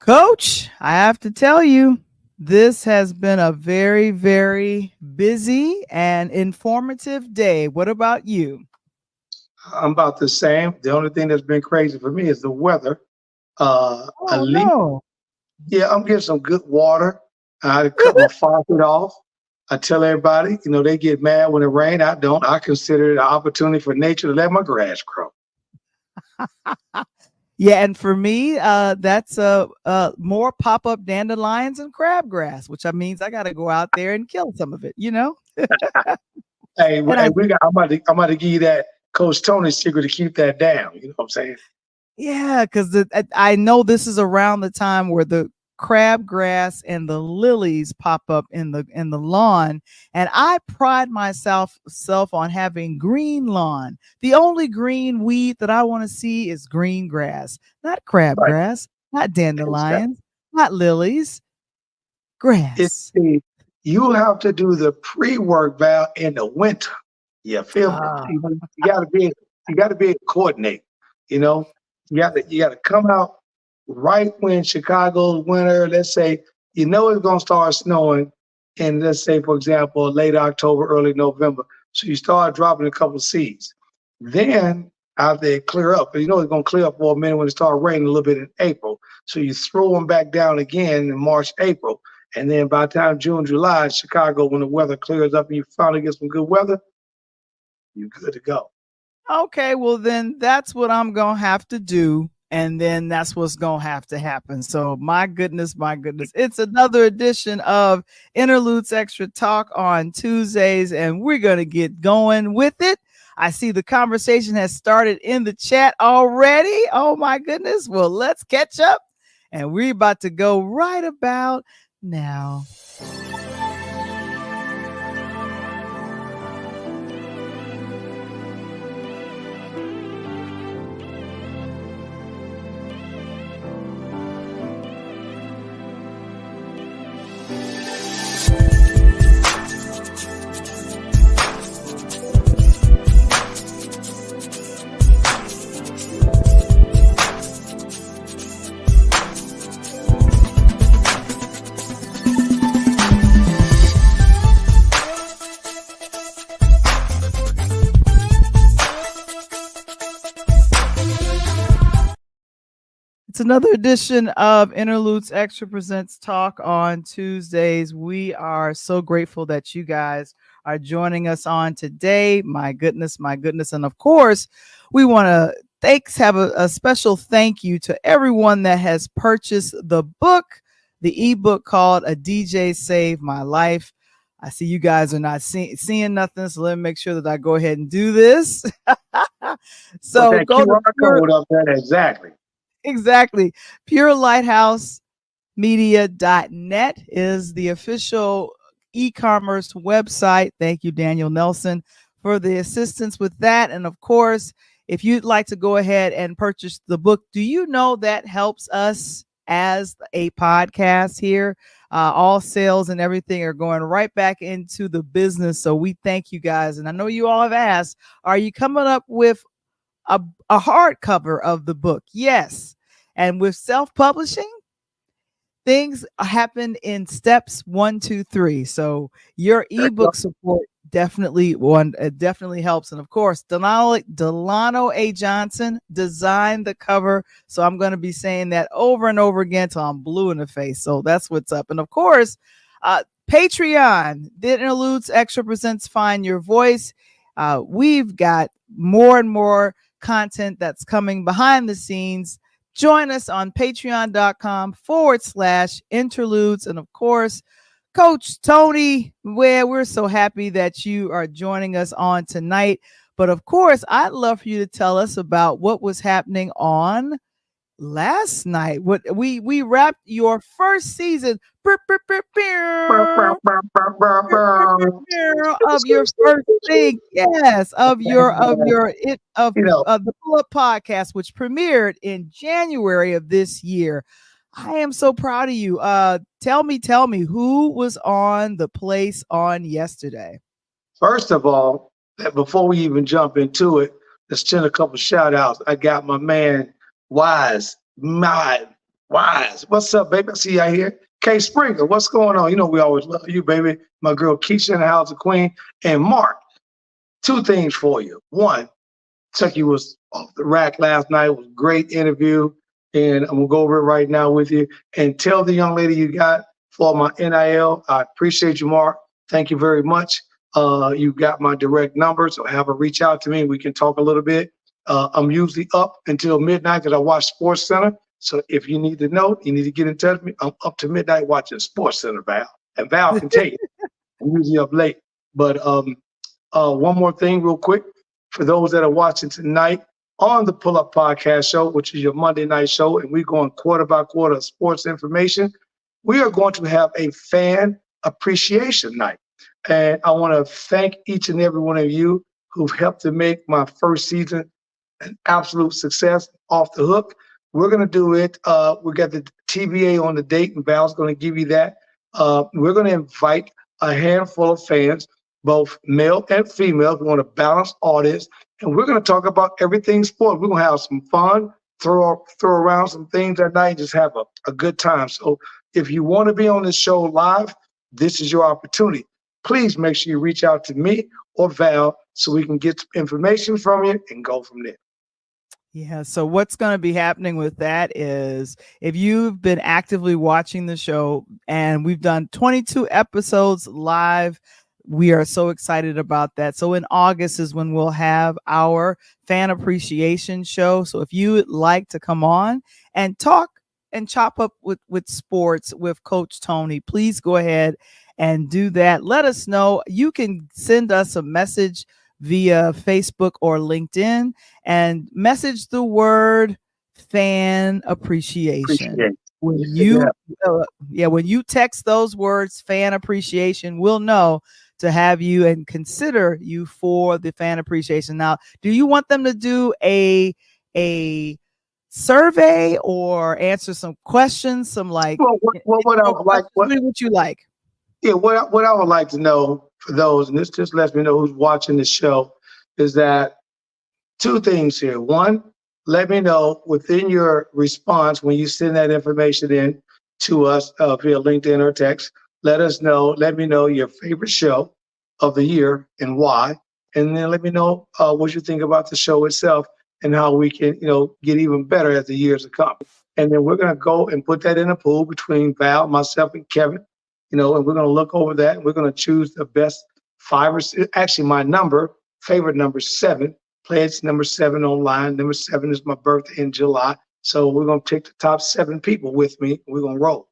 Coach, I have to tell you, this has been a very, very busy and informative day. What about you? I'm about the same. The only thing that's been crazy for me is the weather. At Oh, least, no. yeah, I'm getting some good water. I had to cut my faucet off. I tell everybody, they get mad when it rains. I don't. I consider it an opportunity for nature to let my grass grow. Yeah, and for me, that's more pop-up dandelions and crabgrass, which means I got to go out there and kill some of it. Hey, And hey, I I'm about to give you that Coach Tony secret to keep that down. You know what I'm saying? Yeah, because I know this is around the time where the crabgrass and the lilies pop up in the lawn, and I pride myself on having green lawn. The only green weed that I want to see is green grass, not Right. crabgrass, not dandelions, not lilies, It's grass. the you have to do the pre-work Val in the winter. You feel me? Ah, You gotta be able to coordinate. You know, you gotta come out right when Chicago's winter, let's say, it's gonna start snowing in, let's say, for example, late October, early November. So you start dropping a couple seeds. Then after they clear up, it's gonna clear up for a minute when it starts raining a little bit in April. So you throw them back down again in March, April. And then by the time June, July, in Chicago, when the weather clears up and you finally get some good weather, you're good to go. okay, well then that's what I'm gonna have to do. And then that's what's gonna have to happen. So my goodness. It's another edition of Interludes Extra Talk on Tuesdays, and we're gonna get going with it. I see the conversation has started in the chat already. Oh my goodness. Well, let's catch up. And we're about to go right about now. It's another edition of Interludes Extra Presents Talk on Tuesdays. We are so grateful that you guys are joining us on today. My goodness, my goodness. And of course, we want to have a special thank you to everyone that has purchased the book, the ebook called A DJ Saved My Life. I see you guys are not seeing nothing, so let me make sure that I go ahead and do this. Put So that go to QR code up there. Exactly. Exactly. PureLighthouseMedia.net is the official e-commerce website. Thank you, Daniel Nelson, for the assistance with that. And of course, if you'd like to go ahead and purchase the book, do you know that helps us as a podcast here? All sales and everything are going right back into the business. So we thank you guys. And I know you all have asked, are you coming up with a, a hardcover of the book? Yes. And with self-publishing, things happen in steps 1, 2, 3. So your ebook support definitely helps. And of course, Delano A. Johnson designed the cover. So I'm going to be saying that over and over again till I'm blue in the face. So that's what's up. And of course, Patreon, the Interludes Extra presents Find Your Voice. We've got more and more content that's coming behind the scenes. Join us on patreon.com/interludes. And of course, Coach Tony, where we're so happy that you are joining us on tonight. But of course, I'd love for you to tell us about what was happening on last night. What we wrapped your first season of your first thing, yes, of the Pull Up podcast, which premiered in January of this year. I am so proud of you. Tell me who was on the place on yesterday. First of all, before we even jump into it, let's send a couple shout outs. I got my man Wise, my Wise. What's up, baby? I see you out here. Kay Springer, what's going on? You know we always love you, baby. My girl Keisha in the house of Queen. And Mark, two things for you. One, Chucky was off the rack last night. It was a great interview. And I'm gonna go over it right now with you. And tell the young lady you got for my NIL. I appreciate you, Mark. Thank you very much. You got my direct number, so have her reach out to me. We can talk a little bit. I'm usually up until midnight because I watch Sports Center. So if you need to know, you need to get in touch with me. I'm up to midnight watching Sports Center, Val. And Val can tell you, I'm usually up late. But one more thing, real quick, for those that are watching tonight on the Pull Up Podcast Show, which is your Monday night show, and we're going quarter by quarter of sports information. We are going to have a fan appreciation night. And I want to thank each and every one of you who've helped to make my first season an absolute success off the hook. We're going to do it. We got the TVA on the date, and Val's going to give you that. We're going to invite a handful of fans, both male and female. We want a balanced audience, and we're going to talk about everything sport. We're going to have some fun, throw around some things that night, and just have a good time. So if you want to be on this show live, this is your opportunity. Please make sure you reach out to me or Val so we can get information from you and go from there. Yeah. So what's going to be happening with that is if you've been actively watching the show, and we've done 22 episodes live, we are so excited about that. So in August is when we'll have our fan appreciation show. So if you would like to come on and talk and chop up with sports with Coach Tony, please go ahead and do that. Let us know. You can send us a message via Facebook or LinkedIn and message the word fan appreciation. When you when you text those words fan appreciation, we'll know to have you and consider you for the fan appreciation. Now, do you want them to do a survey or answer some questions, some like what I would like, what you like? Yeah, what I would like to know for those, and this just lets me know who's watching the show, is that two things here. One, let me know within your response when you send that information in to us via LinkedIn or text. Let us know. Let me know your favorite show of the year and why, and then let me know what you think about the show itself and how we can, get even better as the years to come. And then we're gonna go and put that in a pool between Val, myself, and Kevin. And we're going to look over that. And we're going to choose the best five or six. Actually, my favorite number 7. Pledge number 7 online. Number 7 is my birthday in July. So we're going to take the top 7 people with me. We're going to roll.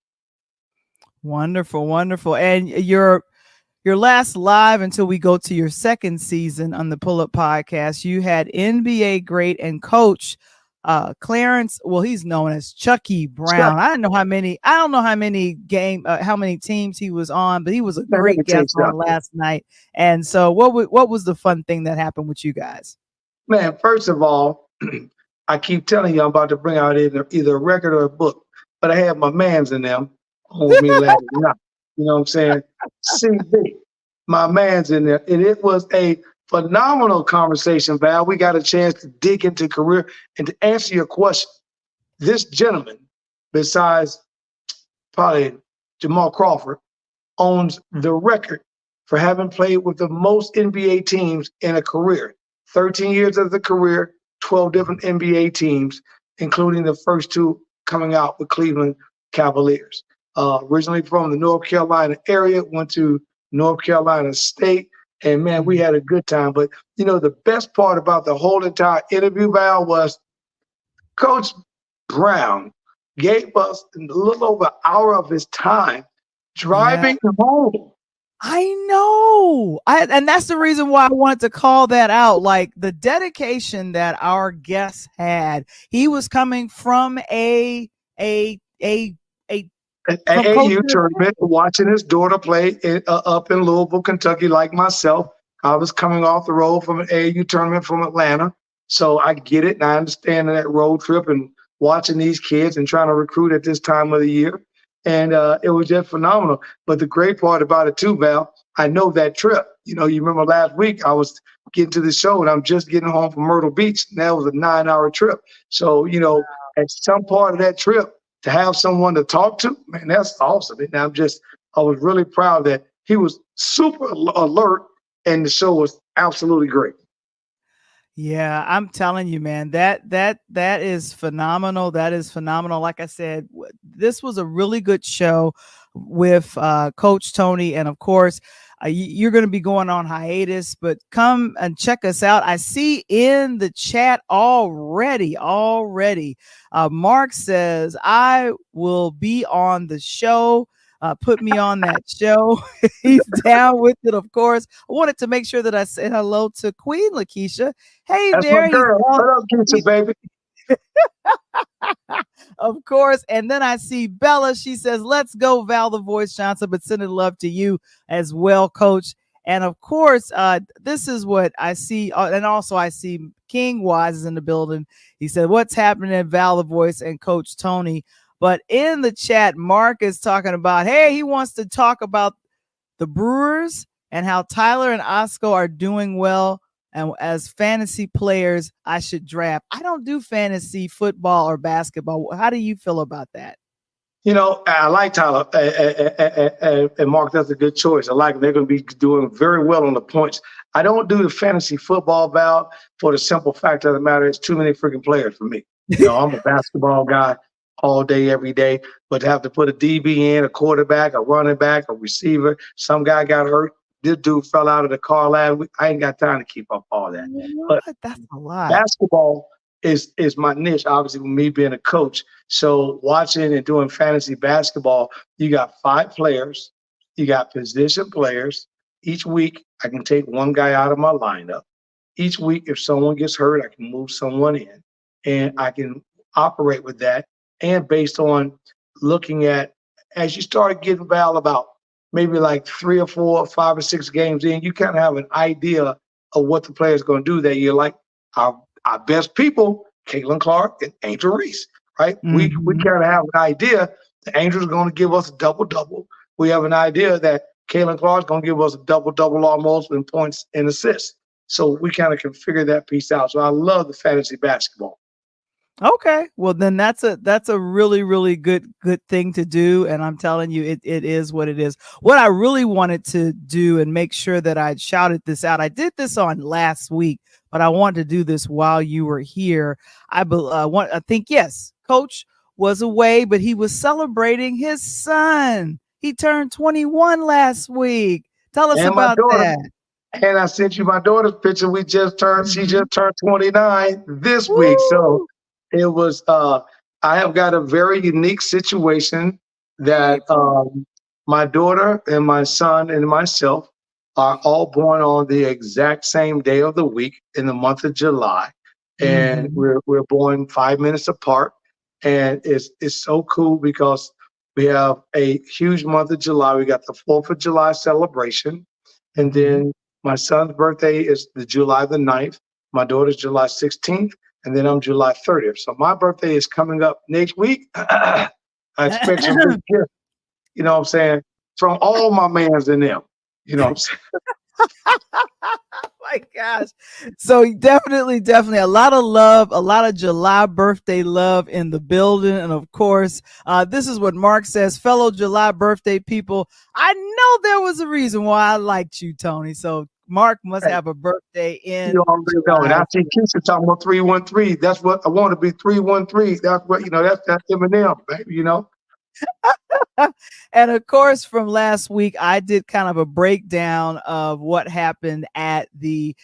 Wonderful, wonderful. And your last live until we go to your second season on the Pull Up Podcast, you had NBA great and coach Clarence. Well, he's known as Chucky Brown. I don't know how many how many teams he was on, but he was a great guest on last night. And so what was the fun thing that happened with you guys? Man, first of all, I keep telling you I'm about to bring out either a record or a book, but I have my mans in them on with me last night. You know what I'm saying? CB, my man's in there. And it was a phenomenal conversation, Val. We got a chance to dig into career and to answer your question. This gentleman, besides probably Jamal Crawford, owns the record for having played with the most NBA teams in a career. 13 years of the career, 12 different NBA teams, including the first 2 coming out with Cleveland Cavaliers. Originally from the North Carolina area, went to North Carolina State, and man, we had a good time. But the best part about the whole entire interview, Val, was Coach Brown gave us a little over an hour of his time driving home. I know. And that's the reason why I wanted to call that out. Like the dedication that our guest had. He was coming from a AAU tournament, watching his daughter play up in Louisville, Kentucky, like myself. I was coming off the road from an AAU tournament from Atlanta. So I get it, and I understand that road trip and watching these kids and trying to recruit at this time of the year. And it was just phenomenal. But the great part about it too, Val, I know that trip. You remember last week I was getting to the show and I'm just getting home from Myrtle Beach. And that was a 9-hour trip. So, at some part of that trip, to have someone to talk to, man, that's awesome. And I was really proud that he was super alert, and the show was absolutely great. Yeah, I'm telling you, man, that is phenomenal. That is phenomenal. Like I said, this was a really good show with Coach Tony, and of course, you're going to be going on hiatus, but come and check us out. I see in the chat already. Mark says I will be on the show. Put me on that show. He's down with it, of course. I wanted to make sure that I said hello to Queen Lakeisha. Hey That's my there, girl. What up, Keisha, baby? of course. And then I see Bella. She says, "Let's go, Val the Voice Johnson," but sending love to you as well, Coach. And of course, this is what I see. And also, I see King Wise is in the building. He said, "What's happening at Val the Voice and Coach Tony?" But in the chat, Mark is talking about, hey, he wants to talk about the Brewers and how Tyler and Oscar are doing well. And as fantasy players, I should draft. I don't do fantasy football or basketball. How do you feel about that? I like Tyler and Mark. That's a good choice. I like them. They're going to be doing very well on the points. I don't do the fantasy football, Val, for the simple fact of the matter, it's too many freaking players for me. I'm a basketball guy all day, every day, but to have to put a DB in, a quarterback, a running back, a receiver, some guy got hurt. This dude fell out of the car last week. I ain't got time to keep up all that. But What? That's a lot. basketball is my niche, obviously, with me being a coach. So watching and doing fantasy basketball, you got 5 players, you got position players. Each week, I can take one guy out of my lineup. Each week, if someone gets hurt, I can move someone in, and I can operate with that. And based on looking at, as you start getting Val about maybe like 3 or 4, 5 or 6 games in, you kind of have an idea of what the player's going to do that year. Like our best people, Caitlin Clark and Angel Reese, right? We Mhm. kind of have an idea the Angels are going to give us a double-double. We have an idea that Caitlin Clark is going to give us a double-double almost in points and assists. So we kind of can figure that piece out. So I love the fantasy basketball. Okay. Well, then that's a really good thing to do, and I'm telling you, it is what it is. What I really wanted to do and make sure that I shouted this out. I did this on last week, but I wanted to do this while you were here. I think yes, Coach was away, but he was celebrating his son. He turned 21 last week. Tell us And my about daughter, that. and I sent you my daughter's picture. She Mhm. just turned 29 this week. So Woo! it was, I have got a very unique situation that my daughter and my son and myself are all born on the exact same day of the week in the month of July. And Mhm. we're born 5 minutes apart. And it's so cool because we have a huge month of July. We got the 4th of July celebration. And Mhm. then my son's birthday is the July the 9th. My daughter's July 16th. And then I'm July 30th. So my birthday is coming up next week. I expect some big gifts, you know what I'm saying, from all my mans and them. You know what I'm saying? My gosh. So definitely a lot of love, a lot of July birthday love in the building. And of course, this is what Mark says, fellow July birthday people. I know there was a reason why I liked you, Tony. So Mark must Hey, have a birthday you in already know. And July I as see well. Keisha talking about 313. That's what I want to be 313. That's what, that's Eminem, baby. And of course, from last week, I did kind of a breakdown of what happened at the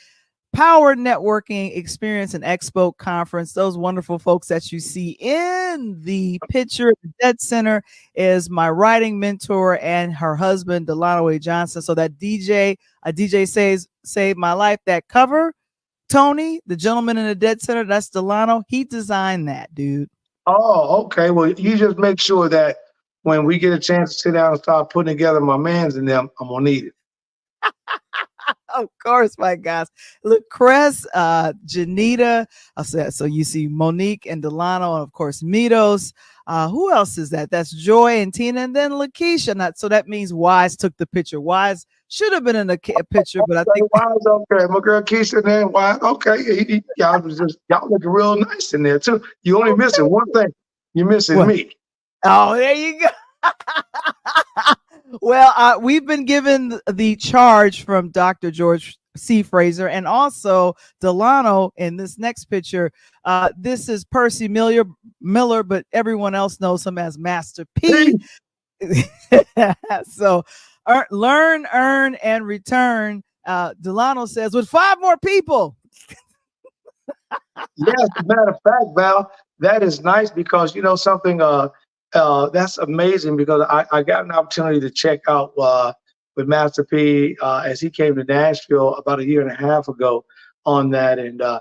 Power Networking Experience and Expo Conference. Those wonderful folks that you see in the picture at the Dead Center is my writing mentor and her husband, Delano A. Johnson. So that DJ says saved my life. That cover, Tony, the gentleman in the Dead Center, that's Delano. He designed that, dude. Oh, okay. Well, you just make sure that when we get a chance to sit down and start putting together my mans and them, I'm going to need it. Of course, my guys. Look, Cress, Janita. I said so. You see Monique and Delano, and of course Mitos. Who else is that? That's Joy and Tina, and then Lakeisha. Not so that means Wise took the picture. Wise should have been in the picture, but I Okay, think Wise, okay. My girl Keisha there, Wise, okay. Y'all looking real nice in there too. You only missing one thing. You're missing what? me. Oh, there you go. Well, we've been given the charge from Dr. George C. Fraser and also Delano in this next picture. This is Percy Miller, but everyone else knows him as Master P. So learn, earn, and return. Delano says, with 5 more people. Yes, as a matter of fact, Val, that is nice because you know something. That's amazing because I got an opportunity to check out with Master P as he came to Nashville about a year and a half ago on that, and I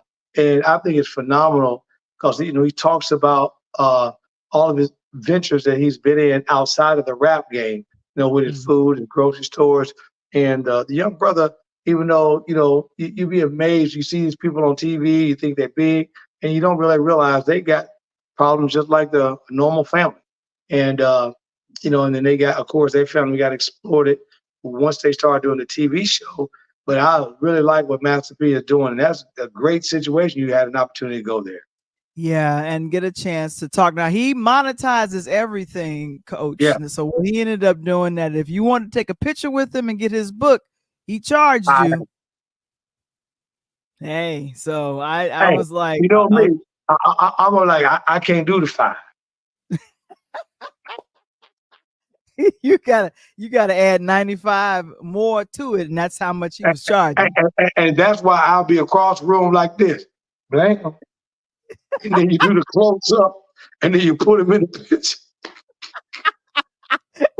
think it's phenomenal because you know he talks about all of his ventures that he's been in outside of the rap game, you know, with his food and grocery stores, and the young brother. Even though you know you be amazed, you see these people on TV, you think they're big, and you don't really realize they got problems just like the normal family. And you know, and then they got, of course, their family got exploited once they started doing the TV show. But I really like what Master P is doing, and that's a great situation. You had an opportunity to go there. Yeah, and get a chance to talk. Now he monetizes everything, Coach. Yeah. And so what he ended up doing that if you want to take a picture with him and get his book, he charged you. Hey, so I Hey, was like, you know me, I'm like I can't do the 5. you gotta add 95 more to it, and that's how much he was charging. And that's why I'll be across the room like this, bam. And then you do the close up, and then you put him in the picture.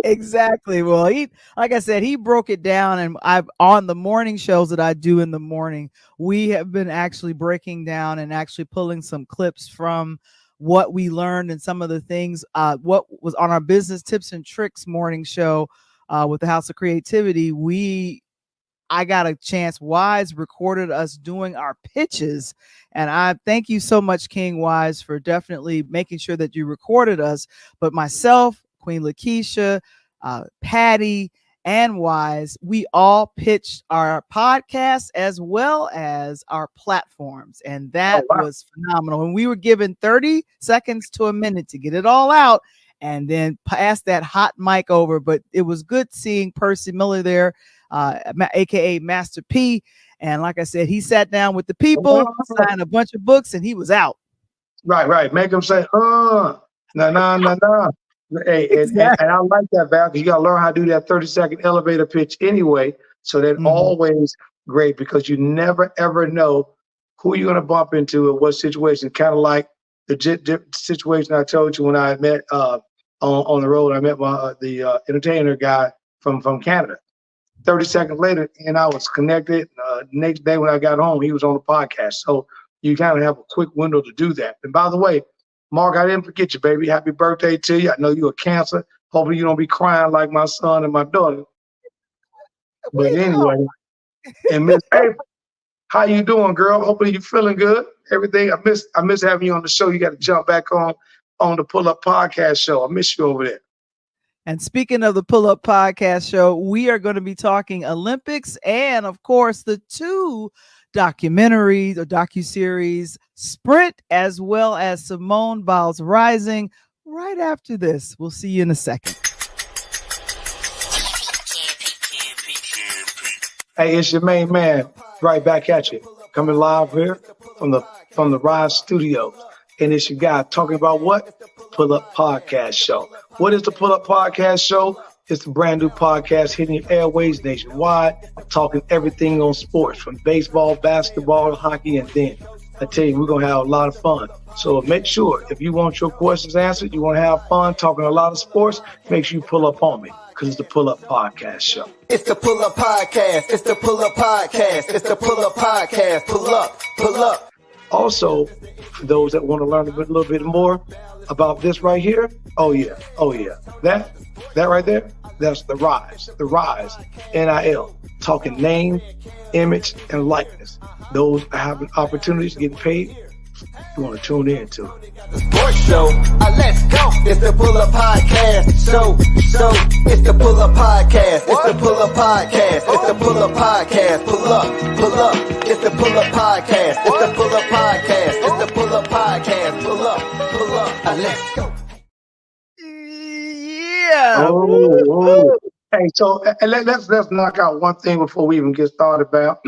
Exactly. Well, like I said, he broke it down, and I've on the morning shows that I do in the morning, we have been actually breaking down and actually pulling some clips from what we learned and some of the things what was on our business tips and tricks morning show with the House of Creativity. I got a chance. Wise recorded us doing our pitches, and I thank you so much, King Wise, for definitely making sure that you recorded us. But myself, Queen Lakeisha, Patty, and Wise, we all pitched our podcast as well as our platforms, and that was phenomenal. And we were given 30 seconds to a minute to get it all out and then pass that hot mic over. But it was good seeing Percy Miller there, aka Master P. And like I said, he sat down with the people, signed a bunch of books, and he was out. Right. Make them say, nah. Hey, Exactly. and I like that, Val, because you got to learn how to do that 30-second elevator pitch anyway. So that's always great because you never, ever know who you're going to bump into in what situation. Kind of like the situation I told you when I met on the road. I met the entertainer guy from Canada. 30 seconds later, and I was connected. Next day when I got home, he was on the podcast. So you kind of have a quick window to do that. And by the way, Mark, I didn't forget you, baby. Happy birthday to you. I know you're a Cancer. Hopefully you don't be crying like my son and my daughter. But anyway, and Miss April, how you doing, girl? Hopefully you're feeling good. Everything. I miss having you on the show. You got to jump back on the Pull Up Podcast show. I miss you over there. And speaking of the Pull Up Podcast show, we are going to be talking Olympics and, of course, the 2 documentaries or docuseries, Sprint, as well as Simone Biles Rising, right after this. We'll see you in a second. Hey, it's your main man, right back at you, coming live here from the Rise Studios. And it's your guy talking about what? Pull Up Podcast Show. What is the Pull Up Podcast Show? It's a brand new podcast hitting your airways nationwide, talking everything on sports, from baseball, basketball, hockey, and then I tell you, we're going to have a lot of fun. So make sure, if you want your questions answered, you want to have fun talking a lot of sports, make sure you pull up on me, because it's the Pull Up Podcast Show. It's the Pull Up Podcast. It's the Pull Up Podcast. It's the Pull Up Podcast. Pull up, pull up. Also, for those that want to learn a little bit more about this right here, oh yeah, that right there, that's the Rise, NIL, talking name, image, and likeness. Those having opportunities, getting paid, you want to tune in to it. Sports show, let's go. It's the Pull Up Podcast. So it's the Pull Up Podcast. It's the Pull Up Podcast. It's the Pull Up Podcast. Pull up. It's the Pull Up Podcast. It's the Pull Up Podcast. It's the Pull Up Podcast. Pull up. Let's go. Oh, oh. Hey, so let's knock out one thing before we even get started, Val.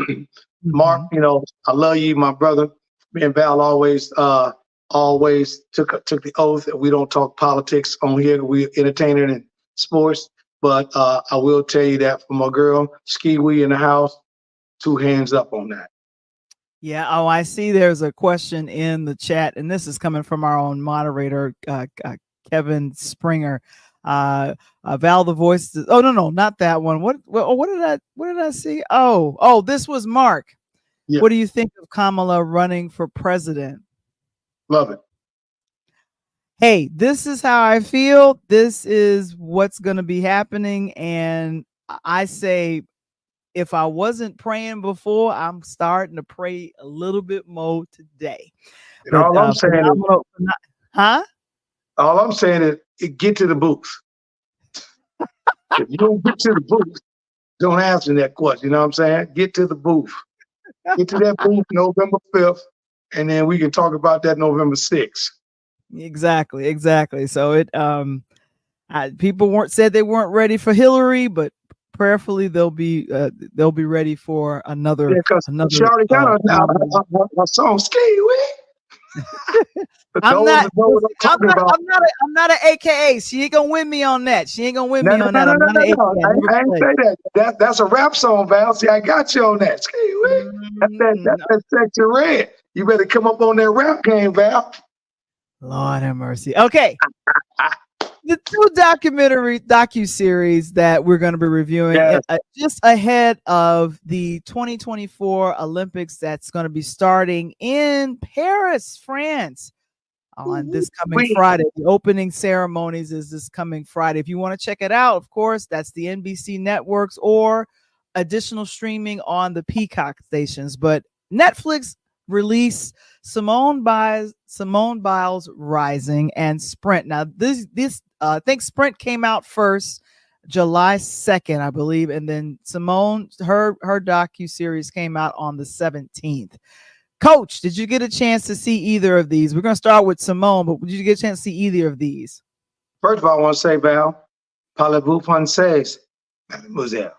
Mark, Mhm. I love you, my brother. Me and Val always took the oath that we don't talk politics on here. We entertaining and sports. But I will tell you that for my girl, Ski Wee in the house, 2 hands up on that. Yeah. Oh, I see. There's a question in the chat, and this is coming from our own moderator, Kevin Springer. Val the voice. Oh no, not that one. What did I see? Oh, this was Mark. Yeah, What do you think of Kamala running for president? love it. Hey, this is how I feel. This is what's going to be happening, and I say, if I wasn't praying before, I'm starting to pray a little bit more today. And But all I'm saying is, huh? get to the booth. If you don't get to the booth, don't answer that question. You know what I'm saying? Get to the booth. Get to that booth November 5th, and then we can talk about that November 6th. Exactly. So people weren't said they weren't ready for Hillary, but prayerfully they'll be ready for Yeah, because she already got a song, Ski Wee. But I'm those not. that know what I'm talking about. I'm not an AKA. She ain't gonna win me on that. She ain't gonna win No, me no, on no, that. no, I'm no, not an no, AKA. no. I ain't say that. That's a rap song, Val. See, I got you on that. Ski Wee. That's that Section Red. You better come up on that rap game, Val. Lord have mercy. Okay. The two docu-series that we're going to be reviewing Yes. just ahead of the 2024 Olympics that's going to be starting in Paris, France on this coming Friday. The opening ceremonies is this coming Friday. If you want to check it out, of course, that's the NBC networks or additional streaming on the Peacock stations. But Netflix release Simone Biles Rising and Sprint. Now this I think Sprint came out first July 2nd, I believe, and then Simone her docu-series came out on the 17th. Coach, did you get a chance to see either of these? We're going to start with Simone, but did you get a chance to see either of these? First of all, I want to say, Val, parlez-vous français, mademoiselle.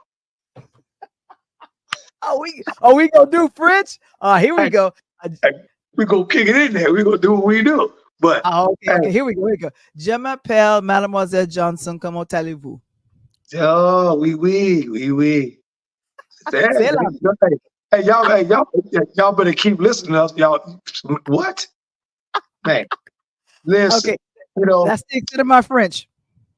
We gonna do French? Here we go. We gonna kick it in there. We gonna do what we do. But okay. Here we go. Je m'appelle Mademoiselle Johnson. Comment allez-vous? Oh, oui. Hey, y'all better keep listening to us. Y'all, what? Man, listen. Okay, that's the extent of my French.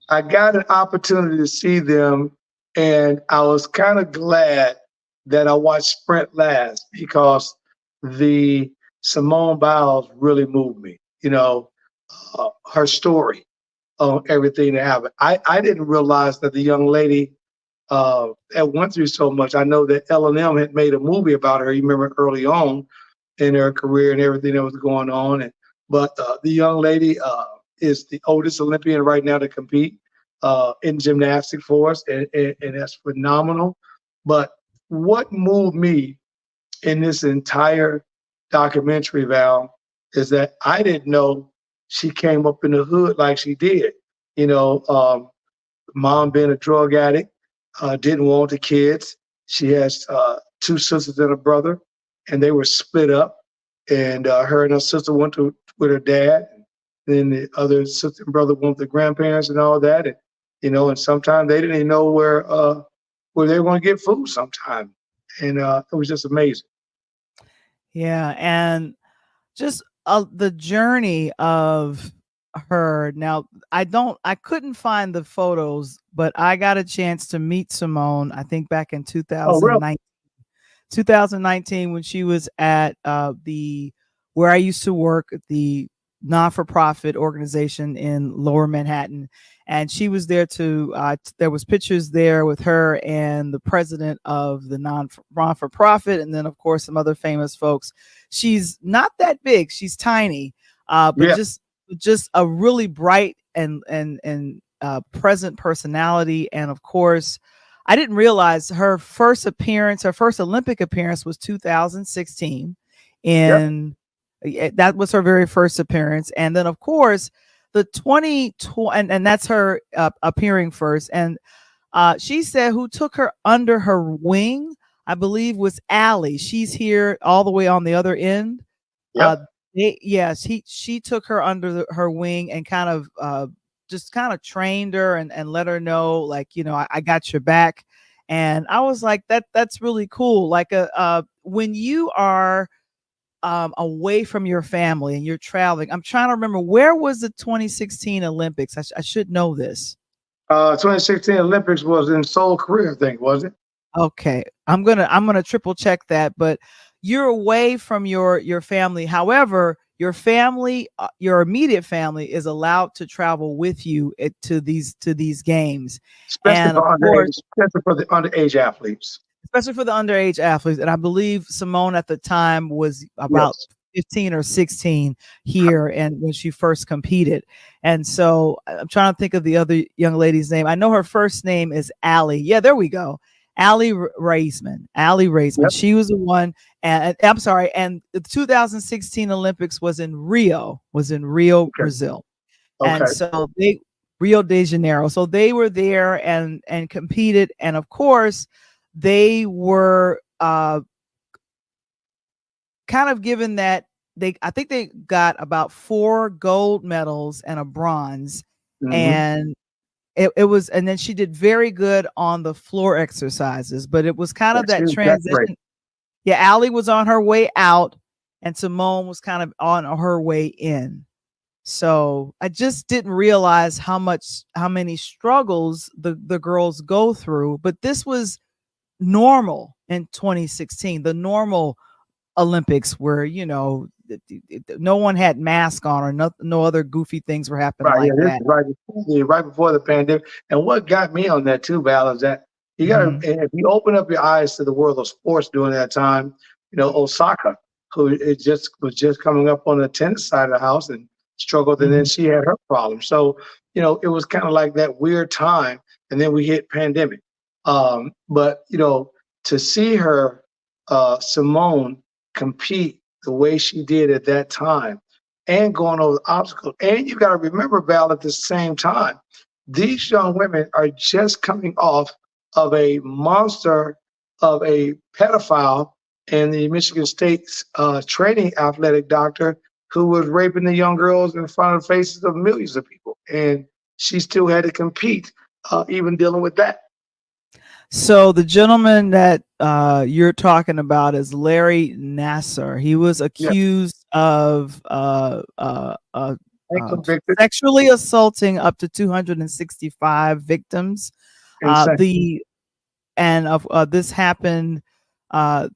I got an opportunity to see them, and I was kind of glad that I watched Sprint last because the Simone Biles really moved me. Her story on everything that happened. I didn't realize that the young lady that went through so much. I know that L&M had made a movie about her. You remember early on in her career and everything that was going on. But the young lady is the oldest Olympian right now to compete in gymnastics for us, and that's phenomenal. But what moved me in this entire documentary, Val, is that I didn't know she came up in the hood like she did. Mom being a drug addict, didn't want the kids. She has 2 sisters and a brother, and they were split up. And her and her sister went with her dad. Then the other sister and brother went with the grandparents and all that. And sometimes they didn't even know where they were going to get food sometime. And it was just amazing. Yeah, and just the journey of her. Now, I couldn't find the photos, but I got a chance to meet Simone, I think back in 2019 when she was at where I used to work, the non-for-profit organization in Lower Manhattan, and she was there there was pictures there with her and the president of the non-for-profit, and then of course some other famous folks. She's not that big, she's tiny, but just a really bright and present personality. And of course, I didn't realize her first Olympic appearance was 2016. And that was her very first appearance. And then, of course, the 2020, and that's her appearing first. And she said who took her under her wing, I believe, was Allie. She's here all the way on the other end. Uh, Yep. yes, she took her under her wing and kind of just kind of trained her and let her know, like, I got your back. And I was like, that's really cool. Like when you are away from your family and you're traveling. I'm trying to remember, where was the 2016 Olympics? I should know this. 2016 Olympics was in Seoul, Korea, I think, was it? Okay, I'm gonna triple check that. But you're away from your family. However, your family, your immediate family, is allowed to travel with you to these games, Especially and of for underage, course, especially for the underage athletes. especially for the underage athletes. And I believe Simone at the time was about Yes. 15 or 16 here, and when she first competed. And so I'm trying to think of the other young lady's name. I know her first name is Allie. Yeah, there we go. Allie Raisman. Allie Raisman. Yep. She was the one. And I'm sorry. And the 2016 Olympics was in Rio, Okay. Brazil. And Okay. so they Rio de Janeiro. So they were there and competed. And of course, they were kind of given that I think they got about 4 gold medals and a bronze. Mm-hmm. And it was, and then she did very good on the floor exercises, but it was kind of Yes, that that's great. transition. Yeah, Allie was on her way out and Simone was kind of on her way in. So I just didn't realize how many struggles the girls go through. But this was normal in 2016, the normal Olympics, where no one had mask on, or no other goofy things were happening Right. Yeah. like This that. is right before the pandemic. And what got me on that too, Val, is that you got to, Hmm. if you open up your eyes to the world of sports during that time, Osaka, who it just was just coming up on the tennis side of the house and struggled, and then Hmm. she had her problems. So, it was kind of like that weird time, and then we hit pandemic. But to see her, Simone, compete the way she did at that time and going over the obstacles. And you got to remember, Val, at the same time, these young women are just coming off of a monster of a pedophile and the Michigan State's training athletic doctor who was raping the young girls in front of the faces of millions of people. And she still had to compete, even dealing with that. So the gentleman that you're talking about is Larry Nasser. He was Yeah, accused of and convicted, sexually assaulting up to 265 victims. insane. The and of This happened. Uh,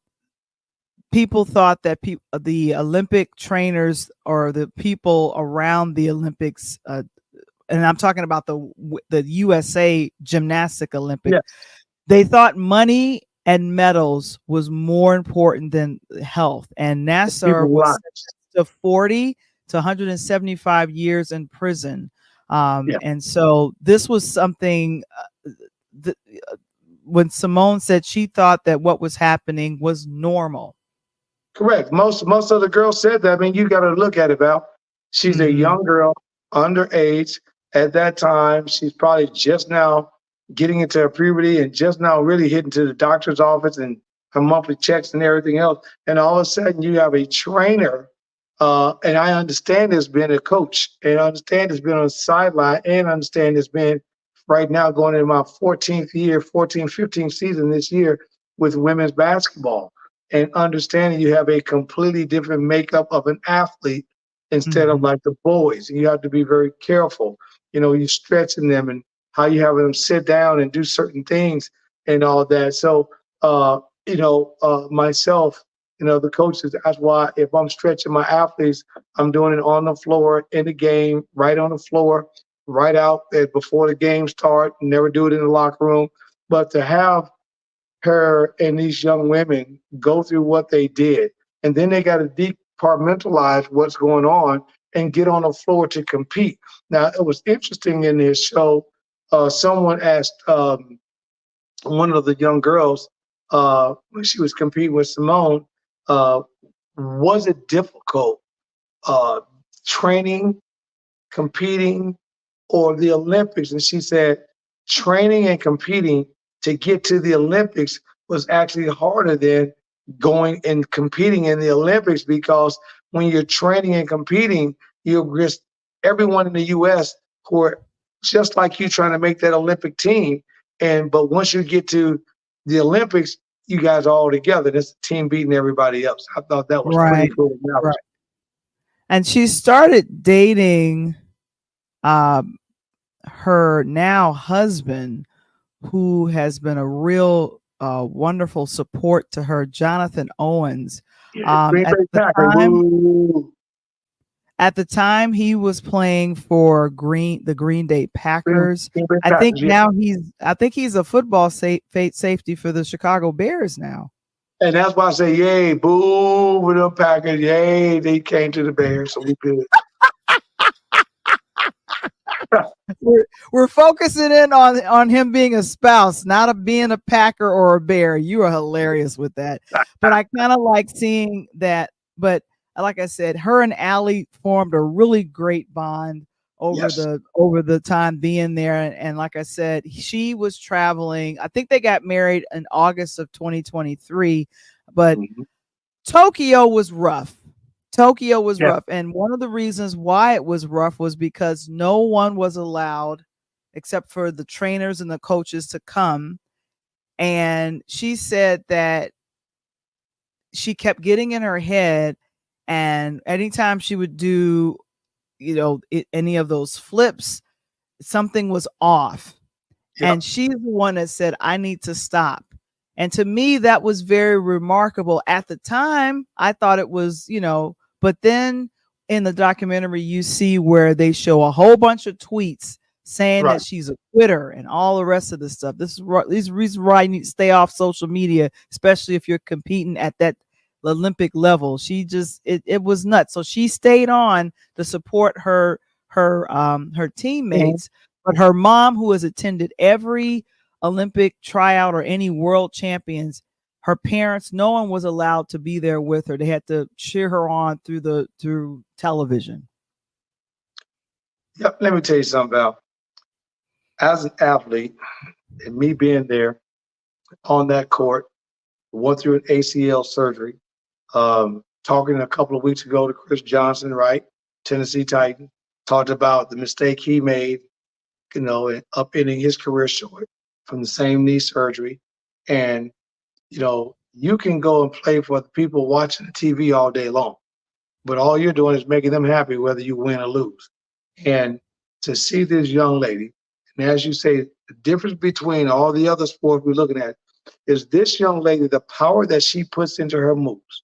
People thought that the Olympic trainers, or the people around the Olympics, and I'm talking about the USA Gymnastic Olympic, Yes, they thought money and medals was more important than health. And Nasser people was lives. sentenced to 40 to 175 years in prison. Yeah. And so this was something that, when Simone said she thought that what was happening was normal. Correct. Most of the girls said that. I mean, you got to look at it, Val. She's a Hmm. young girl, underage at that time. She's probably just now getting into her puberty and just now really hitting to the doctor's office and her monthly checks and everything else. And all of a sudden, you have a trainer. And I understand this being a coach, and I understand this being on the sideline, and I understand this being right now going into my 14th year, 14, 15th season this year with women's basketball, and understanding you have a completely different makeup of an athlete instead of Hmm. like the boys. You have to be very careful. You're stretching them and how you having them sit down and do certain things and all that. So, myself, the coaches, that's why if I'm stretching my athletes, I'm doing it on the floor, in the game, right on the floor, right out there before the game start. Never do it in the locker room. But to have her and these young women go through what they did, and then they got to departmentalize what's going on and get on the floor to compete. Now, it was interesting in this show. Someone asked one of the young girls when she was competing with Simone, uh, was it difficult uh, training, competing or the Olympics. And she said training and competing to get to the Olympics was actually harder than going and competing in the Olympics, because when you're training and competing, you're just everyone in the US who are just like you trying to make that Olympic team. But once you get to the Olympics, you guys are all together. It's a team beating everybody else. I thought that was pretty Right. cool. Right. And she started dating her now husband, who has been a real wonderful support to her, Jonathan Owens. Yeah, Green At Bay the Packers. time, Woo. at the time he was playing for the Green Bay Packers. Green Bay I think Packers, yeah. now he's a football safety for the Chicago Bears now. And that's why I say, yay, boo with the Packers. Yay, they came to the Bears, so we good. We're focusing in on him being a spouse, not being a Packer or a Bear. You are hilarious with that. But I kind of like seeing that. But like I said, her and Allie formed a really great bond over Yes. the time being there. And like I said, she was traveling. I think they got married in August of 2023, but Mhm. Tokyo was rough. Tokyo was Yeah. rough. And one of the reasons why it was rough was because no one was allowed, except for the trainers and the coaches, to come. And she said that she kept getting in her head, and anytime she would do, any of those flips, something was off. Yeah. And she's the one that said, I need to stop. And to me, that was very remarkable. At the time, I thought it was, but then in the documentary, you see where they show a whole bunch of tweets saying Right. that she's a quitter and all the rest of the stuff. This is reason why you need to stay off social media, especially if you're competing at that Olympic level. She just, it was nuts. So she stayed on to support her teammates. But her mom, who has attended every Olympic tryout or any world champions, her parents, no one was allowed to be there with her. They had to cheer her on through television. Yep. Let me tell you something, Val. As an athlete, and me being there on that court, went through an ACL surgery. Talking a couple of weeks ago to Chris Johnson, right? Tennessee Titan, talked about the mistake he made, and upending his career short from the same knee surgery. And, you can go and play for the people watching the TV all day long, but all you're doing is making them happy whether you win or lose. And to see this young lady, and as you say, the difference between all the other sports we're looking at is this young lady, the power that she puts into her moves.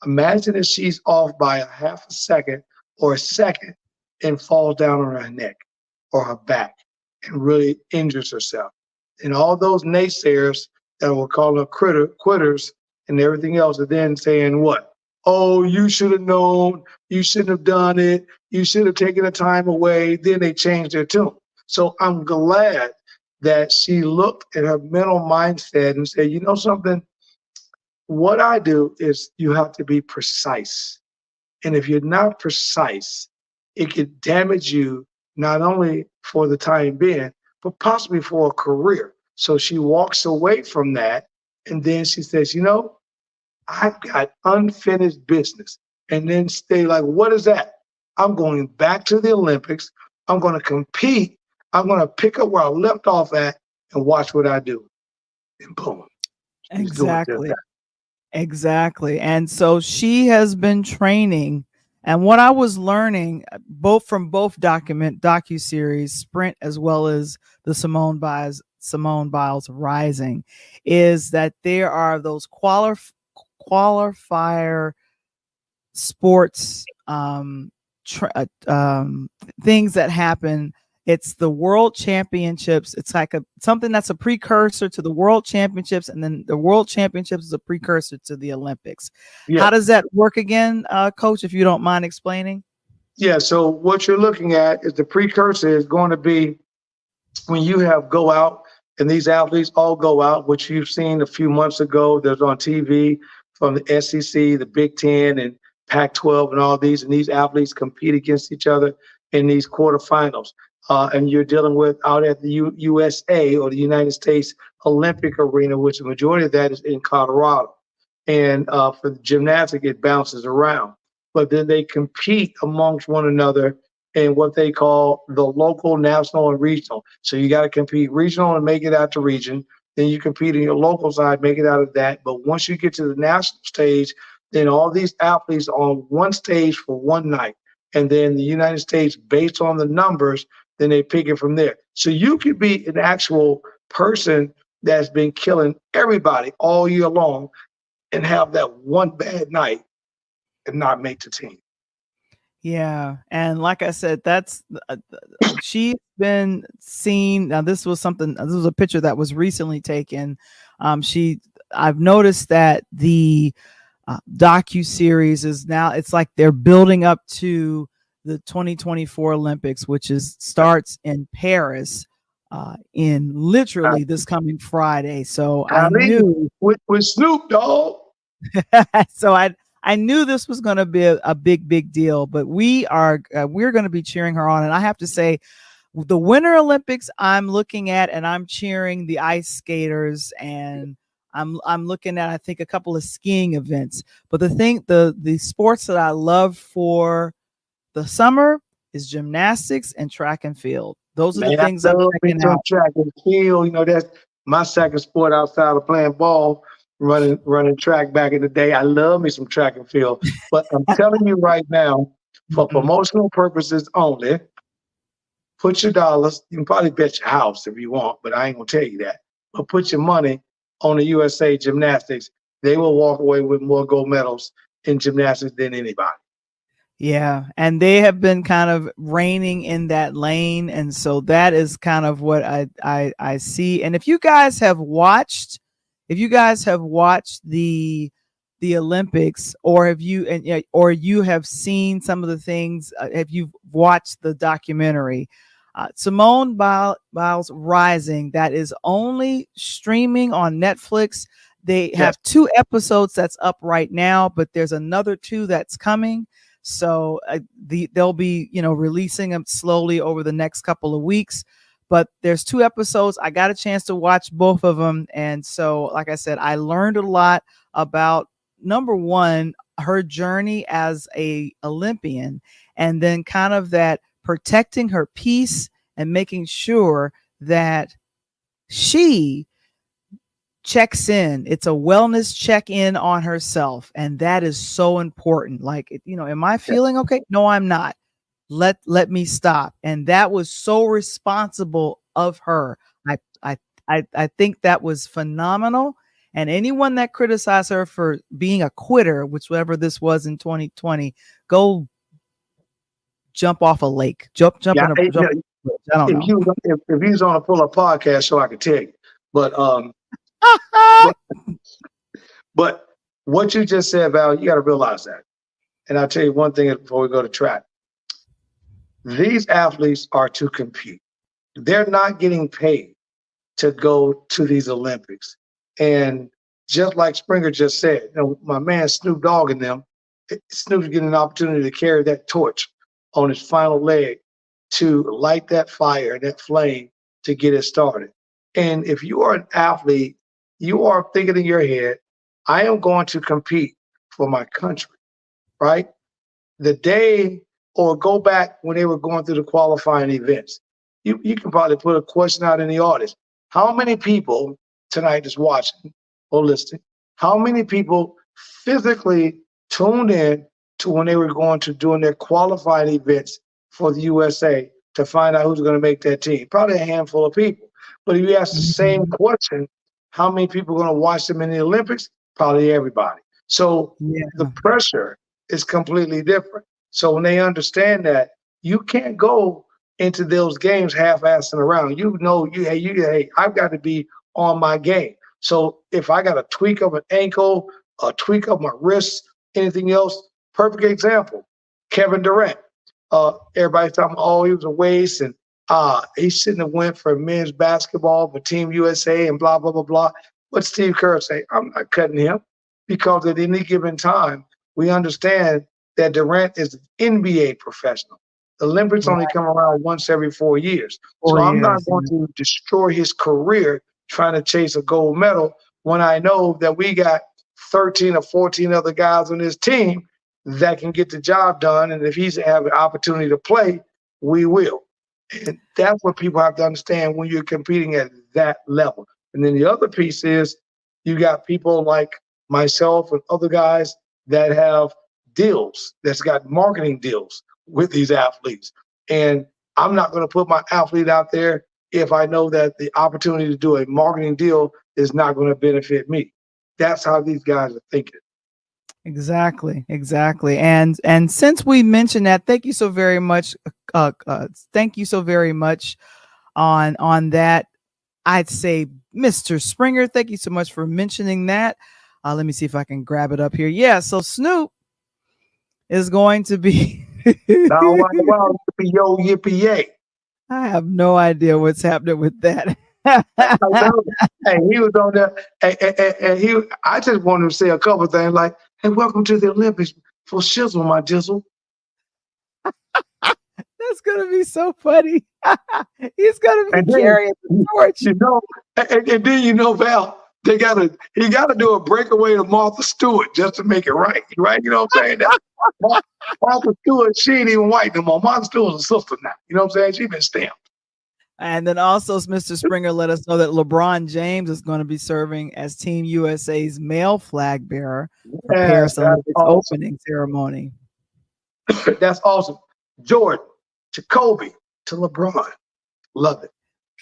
Imagine if she's off by a half a second or a second and falls down on her neck or her back and really injures herself. And all those naysayers that were calling her quitters and everything else are then saying what? Oh, you should have known. You shouldn't have done it. You should have taken the time away. Then they changed their tune. So I'm glad that she looked at her mental mindset and said, you know something? What I do is you have to be precise. And if you're not precise, it could damage you not only for the time being, but possibly for a career. So she walks away from that. And then she says, I've got unfinished business. And then stay like, what is that? I'm going back to the Olympics. I'm going to compete. I'm going to pick up where I left off at and watch what I do. And boom. She's doing just Exactly. that. Exactly. And so she has been training. And what I was learning both from both docuseries, Sprint, as well as the Simone Biles Rising, is that there are those qualifier sports things that happen. It's the world championships. It's like something that's a precursor to the world championships, and then the world championships is a precursor to the Olympics. Yeah. How does that work again, Coach, if you don't mind explaining? Yeah, so what you're looking at is the precursor is going to be when you have go out, and these athletes all go out, which you've seen a few months ago. There's on TV from the SEC, the Big Ten, and Pac-12, and all these, and these athletes compete against each other. in these quarterfinals. And you're dealing with out at the USA or the United States Olympic Arena, which the majority of that is in Colorado. And for the gymnastics, it bounces around. But then they compete amongst one another in what they call the local, national, and regional. So you got to compete regional and make it out to region. Then you compete in your local side, make it out of that. But once you get to the national stage, then all these athletes are on one stage for one night. And then the United States, based on the numbers, then they pick it from there. So you could be an actual person that's been killing everybody all year long and have that one bad night and not make the team. Yeah, and like I said, that's she's been seen. Now, this was something. This was a picture that was recently taken. I've noticed that the docu-series is now. It's like they're building up to the 2024 Olympics, which starts in Paris, in literally this coming Friday. So I knew with Snoop Dogg. so I knew this was going to be a big deal, but we're going to be cheering her on. And I have to say, the Winter Olympics I'm looking at, and I'm cheering the ice skaters, and I'm looking at, I think, a couple of skiing events. But the sports that I love for the summer is gymnastics and track and field. Those are the things I'm checking out. Track and field, you know, that's my second sport outside of playing ball. Running track back in the day. I love me some track and field. But I'm telling you right now, for promotional purposes only, put your dollars. You can probably bet your house if you want, but I ain't gonna tell you that. But put your money on the USA gymnastics. They will walk away with more gold medals in gymnastics than anybody. Yeah, and they have been kind of reigning in that lane, and so that is kind of what I see. And if you guys have watched the Olympics, or you have seen some of the things, if you've watched the documentary, Simone Biles Rising, that is only streaming on Netflix. They have 2 episodes that's up right now, but there's another 2 that's coming. So they'll be, releasing them slowly over the next couple of weeks. But there's 2 episodes. I got a chance to watch both of them. And so, like I said, I learned a lot about, number one, her journey as a Olympian, and then kind of that protecting her peace and making sure that she checks in. It's a wellness check-in on herself. And that is so important. Like, am I feeling okay? No, I'm not. Let me stop. And that was so responsible of her. I think that was phenomenal. And anyone that criticized her for being a quitter, whichever this was in 2020, go jump off a lake. Jump in a I don't know. If he was on a pull-up podcast show, I could tell you. But but what you just said, Val, you got to realize that. And I'll tell you one thing before we go to track. These athletes are to compete. They're not getting paid to go to these Olympics. And just like Springer just said, my man Snoop Dogg and them, Snoop's getting an opportunity to carry that torch on his final leg to light that fire and that flame to get it started. And if you are an athlete, you are thinking in your head, I am going to compete for my country, right? The day, or go back when they were going through the qualifying events, you can probably put a question out in the audience. How many people tonight is watching or listening? How many people physically tuned in to when they were going to doing their qualifying events for the USA to find out who's going to make that team? Probably a handful of people. But if you ask the same question, how many people are going to watch them in the Olympics? Probably everybody. So the pressure is completely different. So when they understand that, you can't go into those games half-assing around. Hey, I've got to be on my game. So if I got a tweak of an ankle, a tweak of my wrist, anything else, perfect example, Kevin Durant. Everybody's talking, he was a waste, and he shouldn't have went for men's basketball for Team USA and blah, blah, blah, blah. But Steve Kerr say, I'm not cutting him, because at any given time, we understand that Durant is an NBA professional. The Olympics Right. only come around once every 4 years. So 4 I'm not years. going to destroy his career trying to chase a gold medal when I know that we got 13 or 14 other guys on his team that can get the job done. And if he's have an opportunity to play, we will. And that's what people have to understand when you're competing at that level. And then the other piece is you got people like myself and other guys that have deals, that's got marketing deals with these athletes. And I'm not going to put my athlete out there if I know that the opportunity to do a marketing deal is not going to benefit me. That's how these guys are thinking. Exactly, exactly. And since we mentioned that, thank you so very much. Thank you so very much on that. I'd say, Mr. Springer, thank you so much for mentioning that. Let me see if I can grab it up here. Yeah, so Snoop is going to be. Now, wow, yippee yo, yippee yay. I have no idea what's happening with that. I know. Hey, he was on there, and he. I just wanted to say a couple of things like, "Hey, welcome to the Olympics for shizzle, my jizzle." That's gonna be so funny. He's gonna be And then, carrying the torch. you know, and then Val, he gotta do a breakaway to Martha Stewart just to make it right, right? You know what I'm saying? Martha Stewart, she ain't even white no more. Martha Stewart's a sister now. You know what I'm saying? She been stamped. And then also, Mr. Springer let us know that LeBron James is going to be serving as Team USA's male flag bearer for Yes, Paris that's Olympics awesome. opening ceremony. That's awesome. Jordan to Kobe to LeBron. Love it.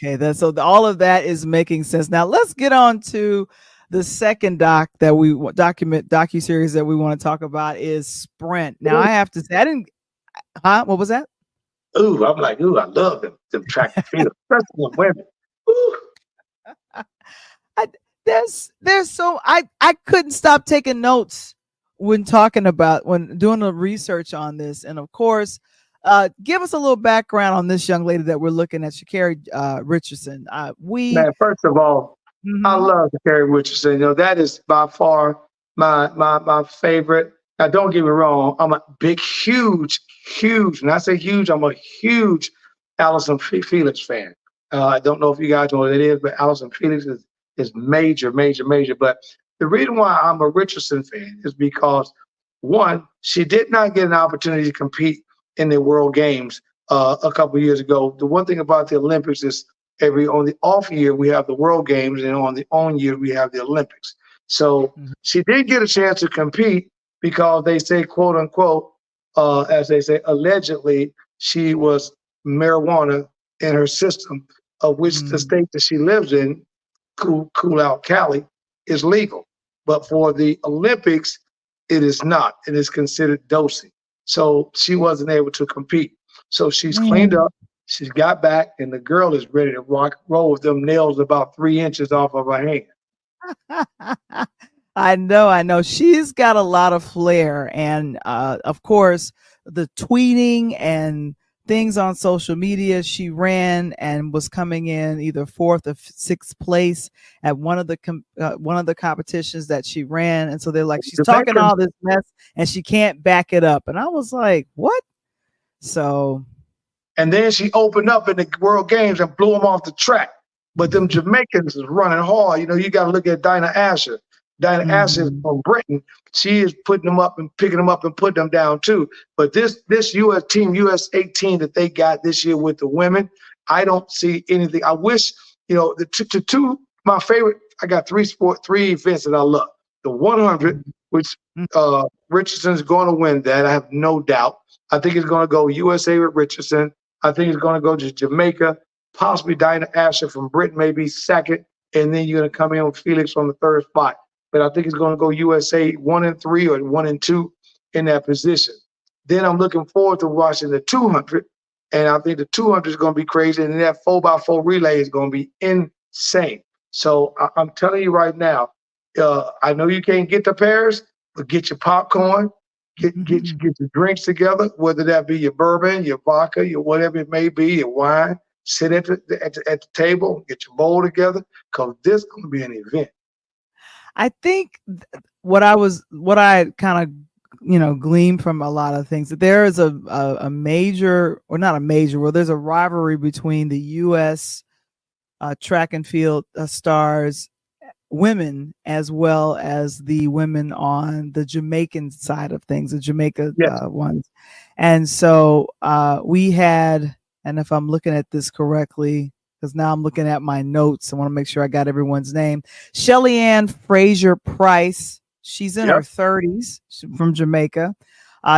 Okay, all of that is making sense. Now let's get on to the second docu series that we want to talk about is Sprint. Now I have to say, I didn't. Huh? What was that? Ooh, I'm like, ooh, I love them track and field, especially the women. Ooh. I, there's so I couldn't stop taking notes when doing the research on this, and of course, give us a little background on this young lady that we're looking at, Sha'Carri Richardson. Man, first of all, I Mhm. love Terry Richardson. You know, that is by far my favorite. Now, don't get me wrong, I'm a big, huge, and I say huge, I'm a huge Allison Felix fan. I don't know if you guys know what it is, but Allison Felix is major, major, major. But the reason why I'm a Richardson fan is because one, she did not get an opportunity to compete in the World Games a couple years ago. The one thing about the Olympics is on the off year we have the World Games, and on the on year we have the Olympics. So Mhm. she did get a chance to compete because they say, quote unquote, as they say, allegedly she was marijuana in her system, of which the Mhm. state that she lives in, cool out Cali, is legal. But for the Olympics, it is not. It is considered dosing. So she wasn't able to compete. So she's cleaned Man. up. She's got back, and the girl is ready to roll with them nails about 3 inches off of her hand. I know. She's got a lot of flair, and of course, the tweeting and things on social media. She ran and was coming in either fourth or sixth place at one of the competitions that she ran, and so they're like, she's talking Jamaicans all this mess and she can't back it up, and I was like, what? So. And then she opened up in the World Games and blew them off the track. But them Jamaicans is running hard. You know, you got to look at Dinah Asher. Dinah Asher is Mhm. from Britain. She is putting them up and picking them up and putting them down too. But this U.S. team, US 18 that they got this year with the women, I don't see anything. I wish, you know, the two my favorite. I got three events that I love. The 100, which Richardson's going to win that. I have no doubt. I think it's going to go USA with Richardson. I think it's going to go to Jamaica, possibly Dinah Asher from Britain, maybe second, and then you're going to come in with Felix on the third spot. But I think it's going to go USA 1 and 3 or 1 and 2 in that position. Then I'm looking forward to watching the 200, and I think the 200 is going to be crazy, and that 4x4 relay is going to be insane. So I'm telling you right now, I know you can't get to Paris, but get your popcorn, get your drinks together, whether that be your bourbon, your vodka, your whatever it may be, your wine. Sit at the table, get your bowl together, because this is going to be an event. I think what I kind of glean from a lot of things. There is a major, or not a major, well, there's a rivalry between the U.S. Track and field stars, women, as well as the women on the Jamaican side of things, the Jamaica Yes. ones. And so we had, and if I'm looking at this correctly, because now I'm looking at my notes, I want to make sure I got everyone's name. Shelly Ann Fraser Price. She's in her 30s. She's from Jamaica.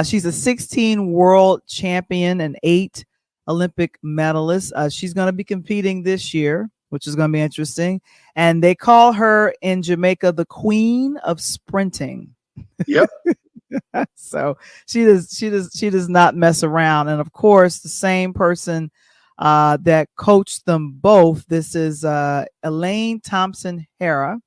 She's a 16 world champion and 8 Olympic medalist. She's going to be competing this year, which is going to be interesting. And they call her in Jamaica the Queen of Sprinting. Yep. So she does not mess around. And of course, the same person that coached them both. This is Elaine Thompson Hera.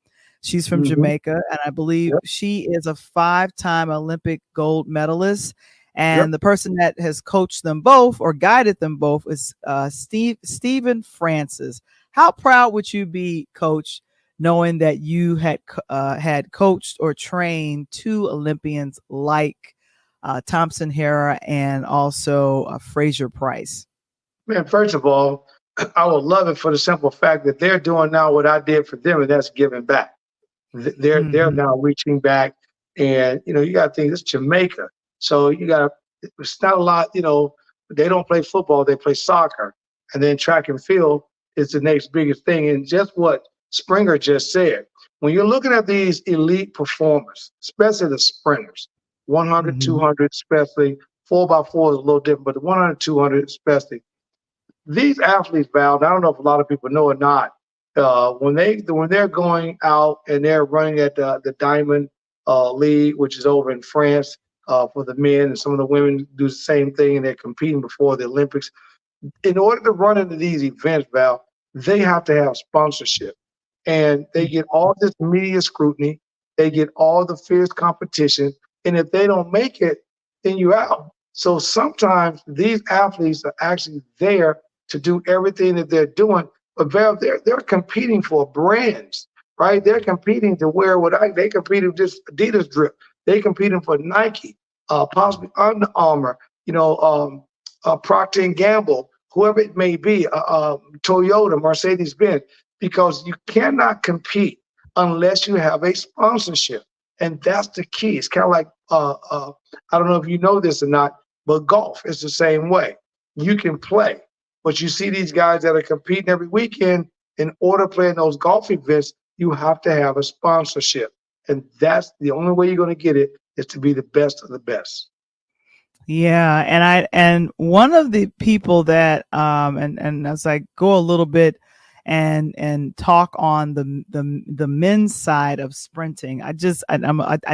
She's from Jamaica, and I believe she is a 5-time Olympic gold medalist. And the person that has coached them both or guided them both is Stephen Francis. How proud would you be, Coach, knowing that you had coached or trained 2 Olympians like Thompson Hera and also Fraser Price? Man, first of all, I would love it for the simple fact that they're doing now what I did for them, and that's giving back. They're now reaching back, and you got to think it's Jamaica, so it's not a lot. They don't play football; they play soccer, and then track and field is the next biggest thing. And just what Springer just said, when you're looking at these elite performers, especially the sprinters, 100, 200, especially 4x4 is a little different, but the 100, 200 especially. These athletes, Val, I don't know if a lot of people know or not. When they're going out and they're running at the Diamond League, which is over in France for the men, and some of the women do the same thing, and they're competing before the Olympics. In order to run into these events, Val, they have to have sponsorship, and they get all this media scrutiny. They get all the fierce competition, and if they don't make it, then you're out. So sometimes these athletes are actually there to do everything that they're doing. But they're competing for brands, right? They're competing to wear they competing with this Adidas drip. They competing for Nike, possibly Under Armour, Procter and Gamble, whoever it may be, Toyota, Mercedes-Benz, because you cannot compete unless you have a sponsorship, and that's the key. It's kind of like I don't know if you know this or not, but golf is the same way. You can play, but you see these guys that are competing every weekend. In order to play in those golf events, you have to have a sponsorship. And that's the only way you're going to get it, is to be the best of the best. Yeah. And one of the people that, and as I go a little bit and talk on the men's side of sprinting, I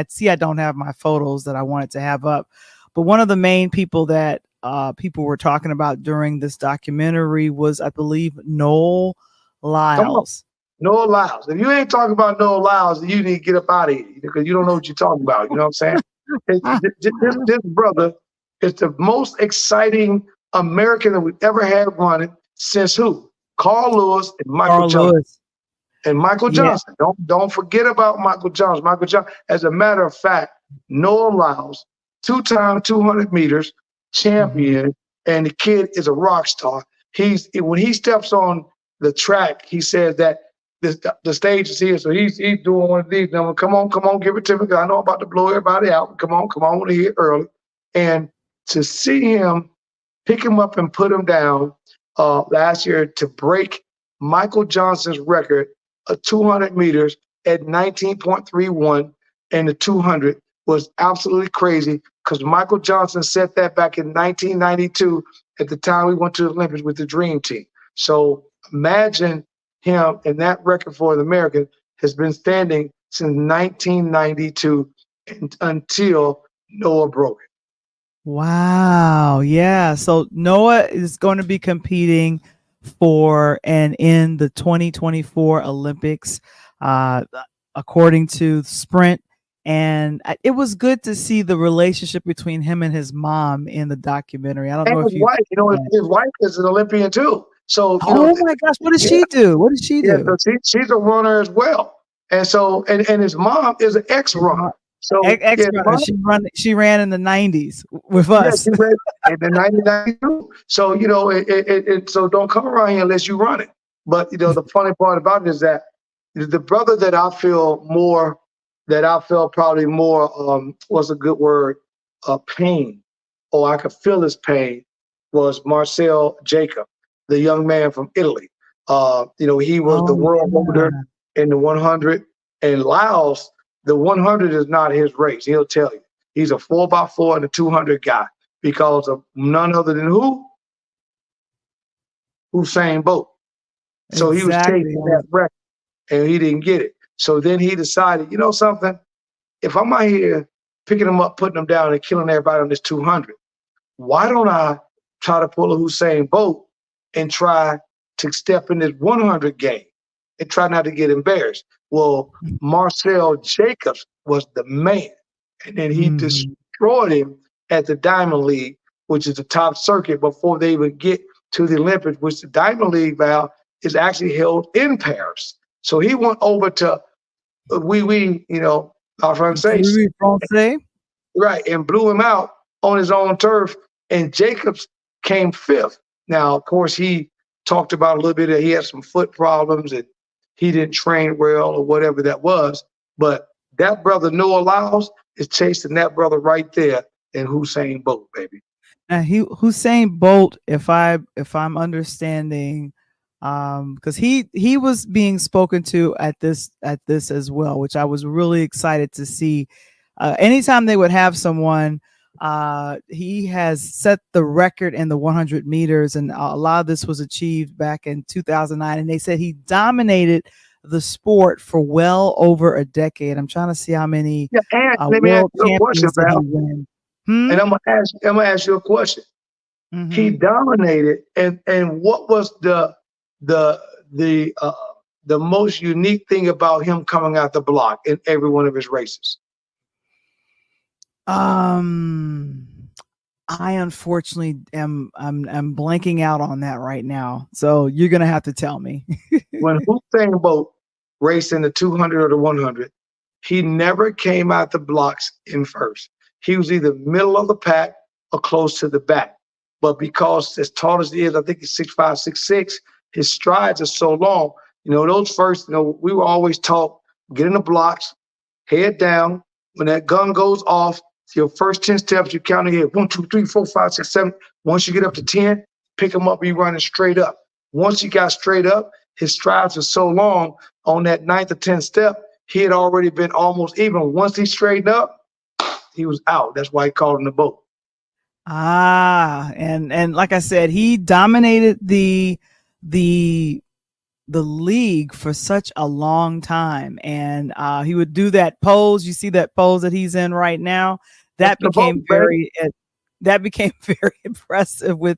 see I don't have my photos that I wanted to have up, but one of the main people that people were talking about during this documentary was, I believe, Noel Lyles. Noel Lyles. If you ain't talking about Noel Lyles, you need to get up out of here, because you don't know what you're talking about. You know what I'm saying? This brother is the most exciting American that we've ever had running since who? Carl Lewis and Michael Johnson. And Michael Johnson. Don't forget about Michael Johnson. Michael Johnson. As a matter of fact, Noel Lyles, 2-time 200 meters champion, and the kid is a rock star. When he steps on the track, he says that the stage is here, so he's doing one of these. Now, come on, give it to me, because I know I'm about to blow everybody out. Come on, I want to hear it early. And to see him pick him up and put him down last year to break Michael Johnson's record of 200 meters at 19.31, and the 200 was absolutely crazy, because Michael Johnson set that back in 1992 at the time we went to the Olympics with the Dream Team. So imagine him, and that record for the American has been standing since 1992 until Noah broke it. Wow. Yeah. So Noah is going to be competing for and in the 2024 Olympics, according to Sprint. And it was good to see the relationship between him and his mom in the documentary. I don't know if his wife, his wife is an Olympian too. So, my gosh, what does she do? What does she do? So she's a runner as well. And so, and his mom is an ex-runner. So Ex yeah, runner. She ran in the 90s with us. she ran in the 1992. So so don't come around here unless you run it. But the funny part about it is that the brother that I feel more, that I felt probably more, what's a good word, pain, or I could feel his pain, was Marcel Jacob, the young man from Italy. He was the Oh world leader yeah. in the 100, and Laos, the 100 is not his race. He'll tell you. He's a 4x4 and a 200 guy because of none other than who? Usain Bolt. So he was Exactly. chasing that record and he didn't get it. So then he decided, you know something? If I'm out here picking them up, putting them down, and killing everybody on this 200, why don't I try to pull a Usain Bolt and try to step in this 100 game and try not to get embarrassed? Well, Marcel Jacobs was the man, and then he Mhm. destroyed him at the Diamond League, which is the top circuit before they even get to the Olympics, which the Diamond League, Val, is actually held in Paris. So he went over to our Francais, Oui, français. right, and blew him out on his own turf. And Jacobs came fifth. Now, of course, he talked about a little bit that he had some foot problems and he didn't train well or whatever that was. But that brother Noah Lyles is chasing that brother right there in Hussein Bolt, baby. Now Hussein Bolt, if I'm understanding, because he was being spoken to at this as well, which I was really excited to see. Anytime they would have someone, he has set the record in the 100 meters, and a lot of this was achieved back in 2009. And they said he dominated the sport for well over a decade. I'm trying to see how many Yeah, and let me ask world you a question, champions did he Val. win. Hmm? And I'm gonna ask you a question. He Mm-hmm. dominated, and what was the the uh, the most unique thing about him coming out the block in every one of his races? Um, I unfortunately I'm blanking out on that right now. So you're gonna have to tell me. When Usain Bolt raced in the 200 or the 100, he never came out the blocks in first. He was either middle of the pack or close to the back. But because as tall as he is, I think he's 6'5", 6'6", his strides are so long. Those first, we were always taught, get in the blocks, head down. When that gun goes off, your first 10 steps, you count ahead. 1, 2, 3, 4, 5, 6, 7. Once you get up to 10, pick him up, be running straight up. Once he got straight up, his strides were so long on that 9th or 10th step, he had already been almost even. Once he straightened up, he was out. That's why he called him the boat. And like I said, he dominated the the league for such a long time, and he would do that pose. You see that pose that he's in right now. That's That the boat, became baby. very impressive with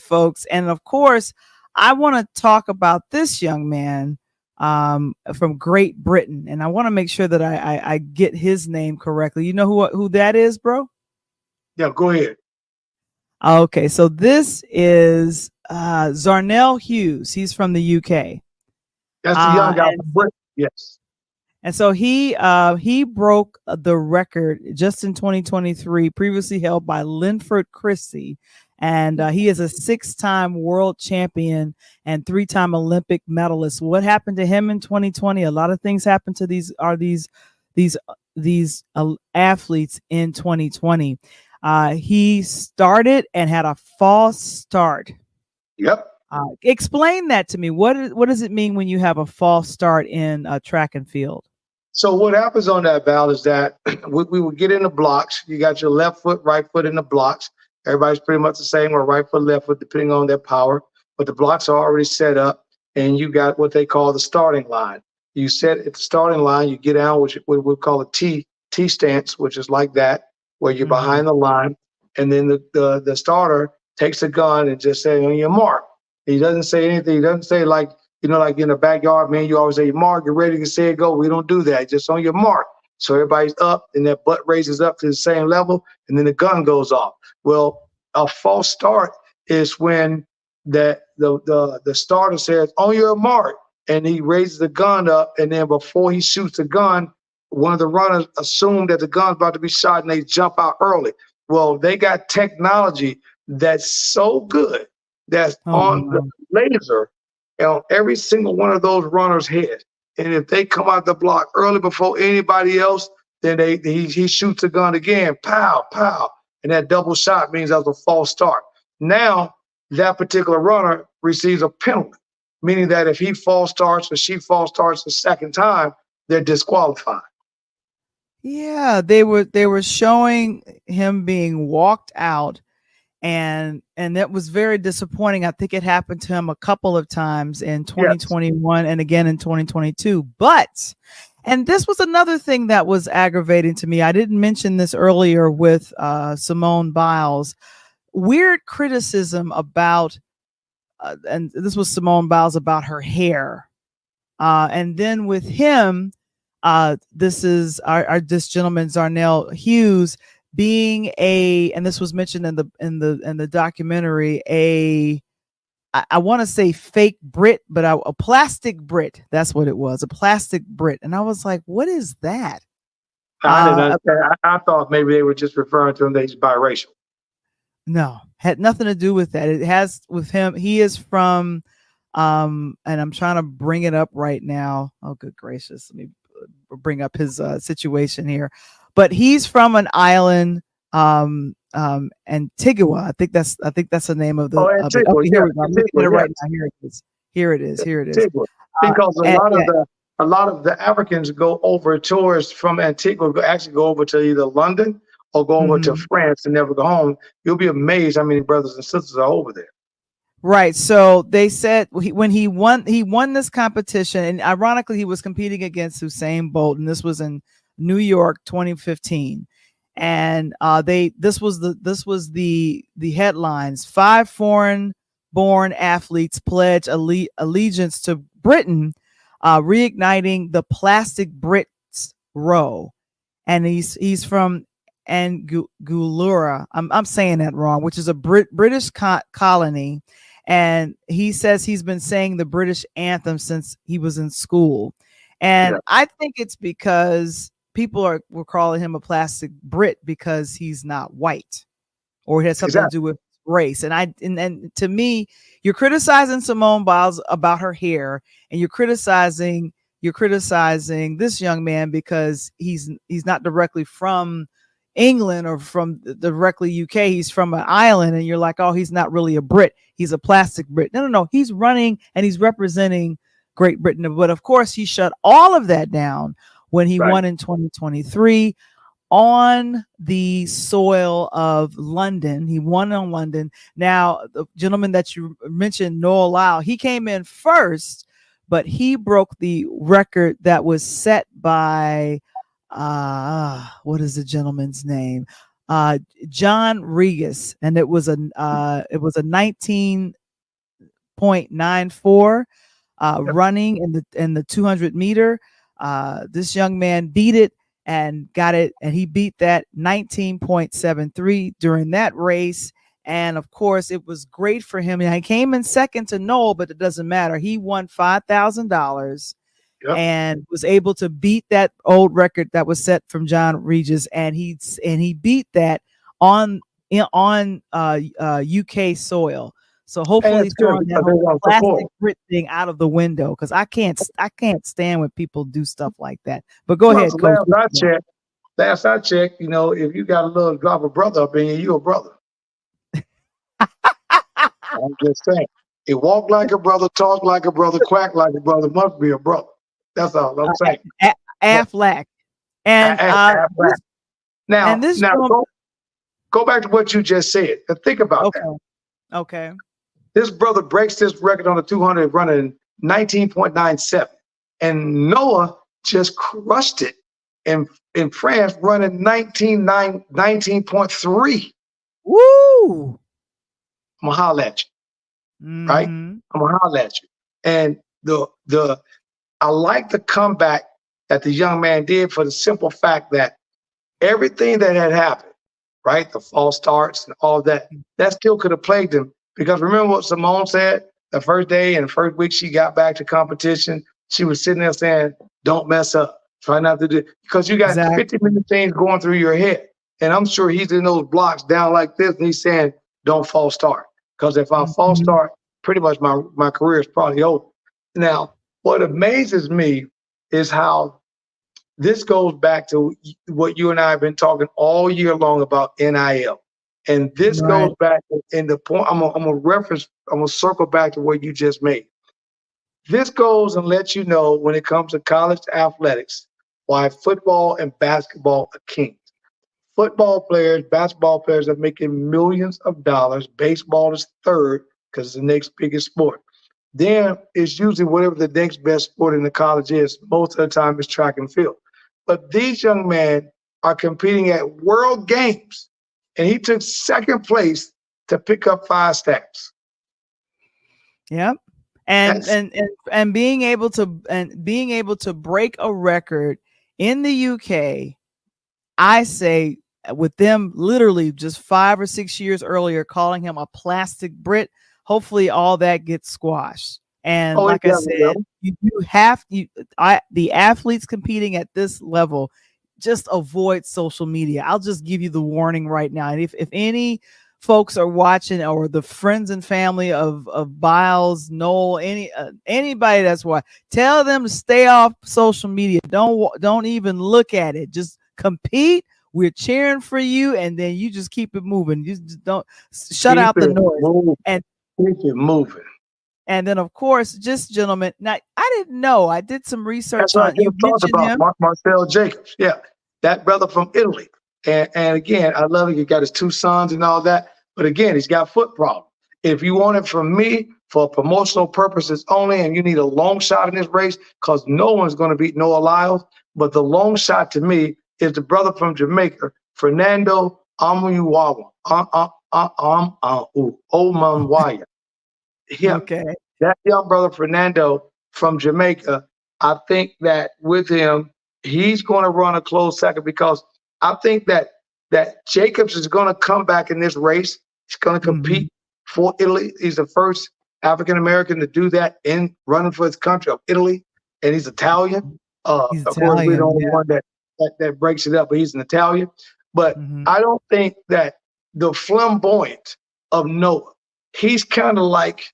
folks. And of course, I want to talk about this young man from Great Britain, and I want to make sure that I get his name correctly. You know who that is, bro? Yeah, go ahead. Okay, so this is Zarnell Hughes. He's from the UK. That's the young Uh, guy and from Britain. Yes. And so he broke the record just in 2023, previously held by Linford Christie. And he is a 6-time world champion and 3-time Olympic medalist. What happened to him in 2020? A lot of things happened to these athletes in 2020. He started and had a false start. Yep. Explain that to me. What does it mean when you have a false start in track and field? So what happens on that, Val, is that we would get in the blocks. You got your left foot, right foot in the blocks. Everybody's pretty much the same, or right foot, left foot, depending on their power. But the blocks are already set up, and you got what they call the starting line. You set at the starting line, you get down, which we call a T stance, which is like that, where you're behind the line, and then the starter takes a gun and just say on your mark. He doesn't say anything. He doesn't say like in the backyard, man, you always say, mark, get ready to say go. We don't do that. Just on your mark. So everybody's up and that butt raises up to the same level and then the gun goes off. Well, a false start is when the starter says, on your mark, and he raises the gun up, and then before he shoots the gun, one of the runners assumed that the gun's about to be shot and they jump out early. Well, they got technology that's so good that's Oh on the no. laser on every single one of those runners' head. And if they come out the block early before anybody else, then he shoots the gun again, pow, pow. And that double shot means that was a false start. Now, that particular runner receives a penalty, meaning that if he false starts or she false starts the second time, they're disqualified. Yeah, they were showing him being walked out, and that was very disappointing. I think it happened to him a couple of times in Yes. 2021 and again in 2022. But and this was another thing that was aggravating to me. I didn't mention this earlier with Simone Biles. Weird criticism about and this was Simone Biles about her hair. And then with him, this is this gentleman Zarnell Hughes being and this was mentioned in the documentary, I want to say fake Brit, but a plastic Brit. That's what it was, a plastic Brit. And I was like, what is that? I didn't understand. I thought maybe they were just referring to him that he's biracial. No, had nothing to do with that. It has with him. He is from, and I'm trying to bring it up right now. Oh, good gracious. Let me bring up his situation here. But he's from an island, Antigua. I think that's the name of Oh, of it. Antigua, Okay, here we go. I'm looking Antigua, at it right yes. now. Here it is. Here it is. Here it is. Antigua. Because And, a lot of the Africans go over tourists from Antigua, actually go over to either London or go over to mhm. France and never go home. You'll be amazed how many brothers and sisters are over there. Right. So they said when he won this competition, and ironically, he was competing against Usain Bolt, and this was in New York, 2015. And this was the headlines: 5 foreign-born athletes pledge allegiance to Britain, reigniting the Plastic Brits row. And he's from Angulura. I'm saying that wrong, which is a British colony. And he says he's been saying the British anthem since he was in school. And Yeah. I think it's because people were calling him a plastic Brit because he's not white, or it has something to do with race. And to me, you're criticizing Simone Biles about her hair, and you're criticizing this young man because he's not directly from England or from directly UK. He's from an island, and you're like, oh, he's not really a Brit. He's a plastic Brit. No. He's running and he's representing Great Britain. But of course, he shut all of that down when he won in 2023 on the soil of London. He won on London. Now, the gentleman that you mentioned, Noel Lau, he came in first, but he broke the record that was set by what is the gentleman's name? John Regis, and it was a 19.94 running in the 200 meter. This young man beat it and got it, and he beat that 19.73 during that race. And of course, it was great for him. And he came in second to Noel, but it doesn't matter. He won $5,000 and was able to beat that old record that was set from John Regis, and he beat that on UK soil. So hopefully throwing that whole plastic Brit thing out of the window, because I can't stand when people do stuff like that. But go ahead, Coach. Last I checked, if you got a little drop of brother up in you, you a brother. I'm just saying. He walk like a brother, talk like a brother, quack like a brother, must be a brother. That's all I'm saying. Aflac. And Aflac. Now, this go back to what you just said. Now think about that. Okay. This brother breaks this record on the 200 running 19.97. And Noah just crushed it in France running 19.3. Woo! I'm gonna holler at you. Right? I'm gonna holler at you. And I like the comeback that the young man did for the simple fact that everything that had happened, right? The false starts and all that still could have plagued him. Because remember what Simone said the first day and the first week she got back to competition, she was sitting there saying, don't mess up. Try not to do, because you got Exactly. 50 million things going through your head. And I'm sure he's in those blocks down like this, and he's saying, don't false start. Because if I false Mhm. start, pretty much my career is probably over. Now, what amazes me is how this goes back to what you and I have been talking all year long about NIL. And this Right. goes back in the point, I'm gonna circle back to what you just made. This goes and lets you know when it comes to college athletics why football and basketball are kings. Football players, basketball players are making millions of dollars. Baseball is third because it's the next biggest sport. Then it's usually whatever the next best sport in the college is. Most of the time it's track and field. But these young men are competing at world games, and he took second place to pick up 5 stacks. Yep. And That's being able to break a record in the UK, I say, with them literally just 5 or 6 years earlier calling him a plastic Brit, hopefully all that gets squashed. And oh, it like I definitely said, will. the athletes competing at this level, just avoid social media. I'll just give you the warning right now. And if any folks are watching, or the friends and family of Biles, Noel, anybody that's what, tell them to stay off social media. Don't even look at it. Just compete. We're cheering for you, and then you just keep it moving. You just don't shut Keep out the it noise. moving. And Keep it moving. and then of course, just gentlemen. Now I didn't know. I did some That's research what I on, you just talked mentioned about, him. Marcel Jacobs. Yeah, that brother from Italy. And again, I love it. He got his 2 sons and all that. But again, he's got foot problems. If you want it from me for promotional purposes only, and you need a long shot in this race, because no one's going to beat Noah Lyles, but the long shot to me is the brother from Jamaica, Fernando Amuwawa. Omanwaya. Him, Okay. that young brother Fernando from Jamaica, I think that with him, he's going to run a close second, because I think that Jacobs is going to come back in this race. He's going to Mhm. compete for Italy. He's the first African American to do that in running for his country of Italy, and he's Italian. He's Of course, we're the Italian. only Yeah. one that breaks it up, but he's an Italian. But Mhm. I don't think that the flamboyant of Noah, he's kind of like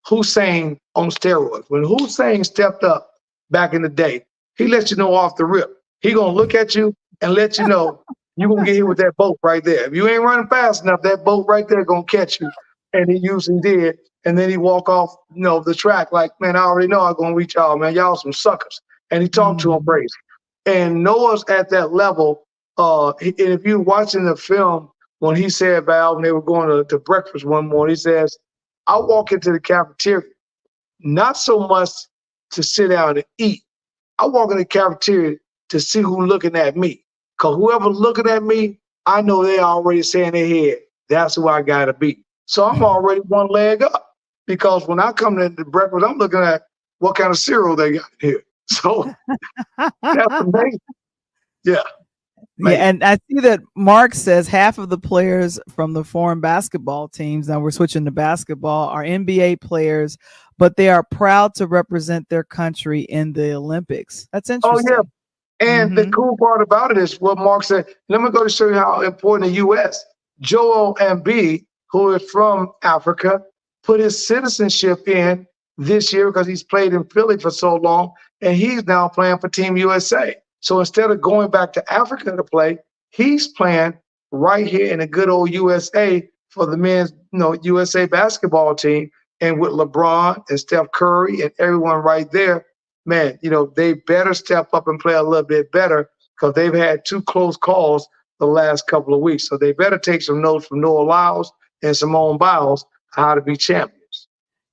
Hussein on steroids. When Hussein stepped up back in the day, he let you know off the rip. He gonna look at you and let you know you gonna get hit with that boat right there. If you ain't running fast enough, that boat right there gonna catch you. And he usually did. And then he walk off, the track like, man, I already know I'm gonna reach y'all, man. Y'all some suckers. And he talked to him Mhm. crazy. And Noah's at that level. And if you're watching the film, when he said, Val, when they were going to breakfast one morning, he says, I walk into the cafeteria, not so much to sit down and eat. I walk in the cafeteria to see who's looking at me. Because whoever looking at me, I know they already saying in their head, that's who I got to be. So I'm already one leg up. Because when I come to the breakfast, I'm looking at what kind of cereal they got here. So that's amazing. Yeah, Yeah, amazing. and I see that Mark says half of the players from the foreign basketball teams, now we're switching to basketball, are NBA players, but they are proud to represent their country in the Olympics. That's Oh, yeah. interesting. And the Hmm. cool part about it is what Mark said. Let me go to show you how important the U.S. Joel Embiid, who is from Africa, put his citizenship in this year because he's played in Philly for so long, and he's now playing for Team USA. So instead of going back to Africa to play, he's playing right here in the good old USA for the men's, USA basketball team, and with LeBron and Steph Curry and everyone right there, man, they better step up and play a little bit better, because they've had 2 close calls the last couple of weeks. So they better take some notes from Noah Lyles and Simone Biles how to be champions.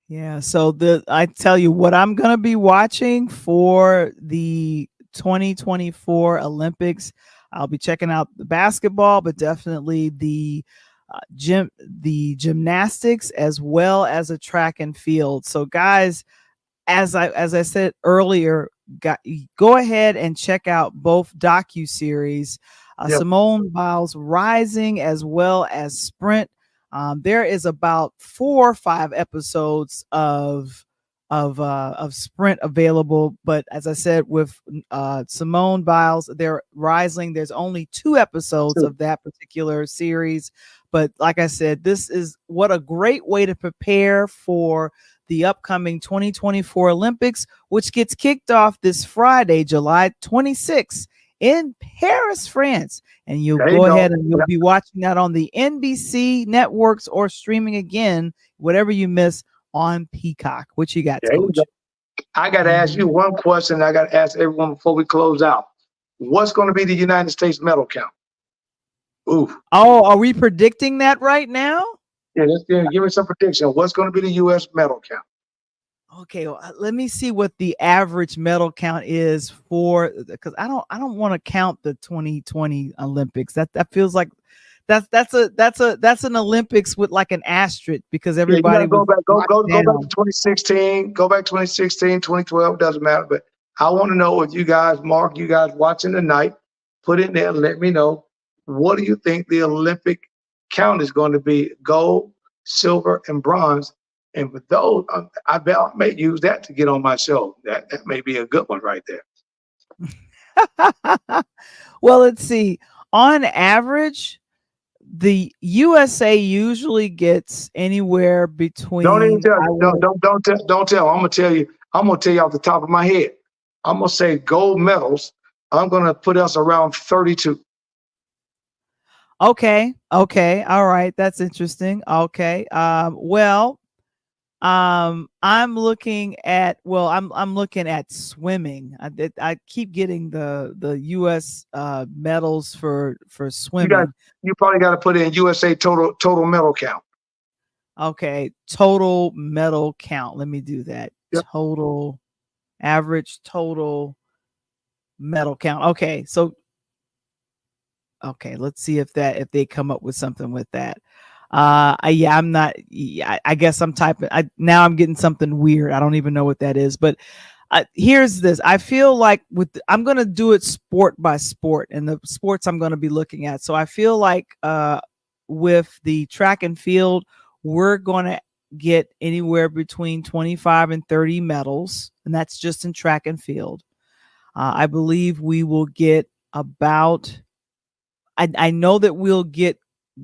Yeah, so I tell you what I'm going to be watching for the 2024 Olympics. I'll be checking out the basketball, but definitely the gymnastics, as well as a track and field. So guys, as I said earlier, go ahead and check out both docu-series, Yep. Simone Biles Rising as well as Sprint. There is about 4 or 5 episodes of of sprint available. But as I said, with Simone Biles, they're rising. There's only 2 episodes of that particular series. But like I said, this is what a great way to prepare for the upcoming 2024 Olympics, which gets kicked off this Friday, July 26th in Paris, France. And you'll go ahead and you'll be watching that on the NBC networks or streaming again, whatever you miss on Peacock. What you got, Coach? I got to ask you one question. I got to ask everyone before we close out. What's going to be the United States medal count? Ooh. Oh, are we predicting that right now? Yeah, give me some prediction. What's going to be the U.S. medal count? Okay, well, let me see what the average medal count is for, because I don't want to count the 2020 Olympics. That feels like that's an Olympics with like an asterisk, because everybody go back to 2016, go back 2016, 2012, doesn't matter. But I want to know if you guys, Mark, you guys watching tonight, put it there and let me know, what do you think the Olympic count is going to be? Gold, silver, and bronze. And for those, I bet I may use that to get on my show. That may be a good one right there. Well, let's see. On average, the USA usually gets anywhere between. Don't even tell. Don't tell. I'm gonna tell you. I'm gonna tell you off the top of my head. I'm gonna say gold medals. I'm gonna put us around 32. Okay. All right. That's interesting. Okay. I'm looking at swimming. I keep getting the U.S. Medals for swimming. You probably got to put in USA total medal count. Okay, total medal count. Let me do that. Yep. Average total medal count. Okay, let's see if they come up with something with that. I guess I'm typing. Now I'm getting something weird. I don't even know what that is. But here's this. I feel like I'm going to do it sport by sport, and the sports I'm going to be looking at. So I feel like with the track and field, we're going to get anywhere between 25 and 30 medals, and that's just in track and field. I believe we will get about. I know that we'll get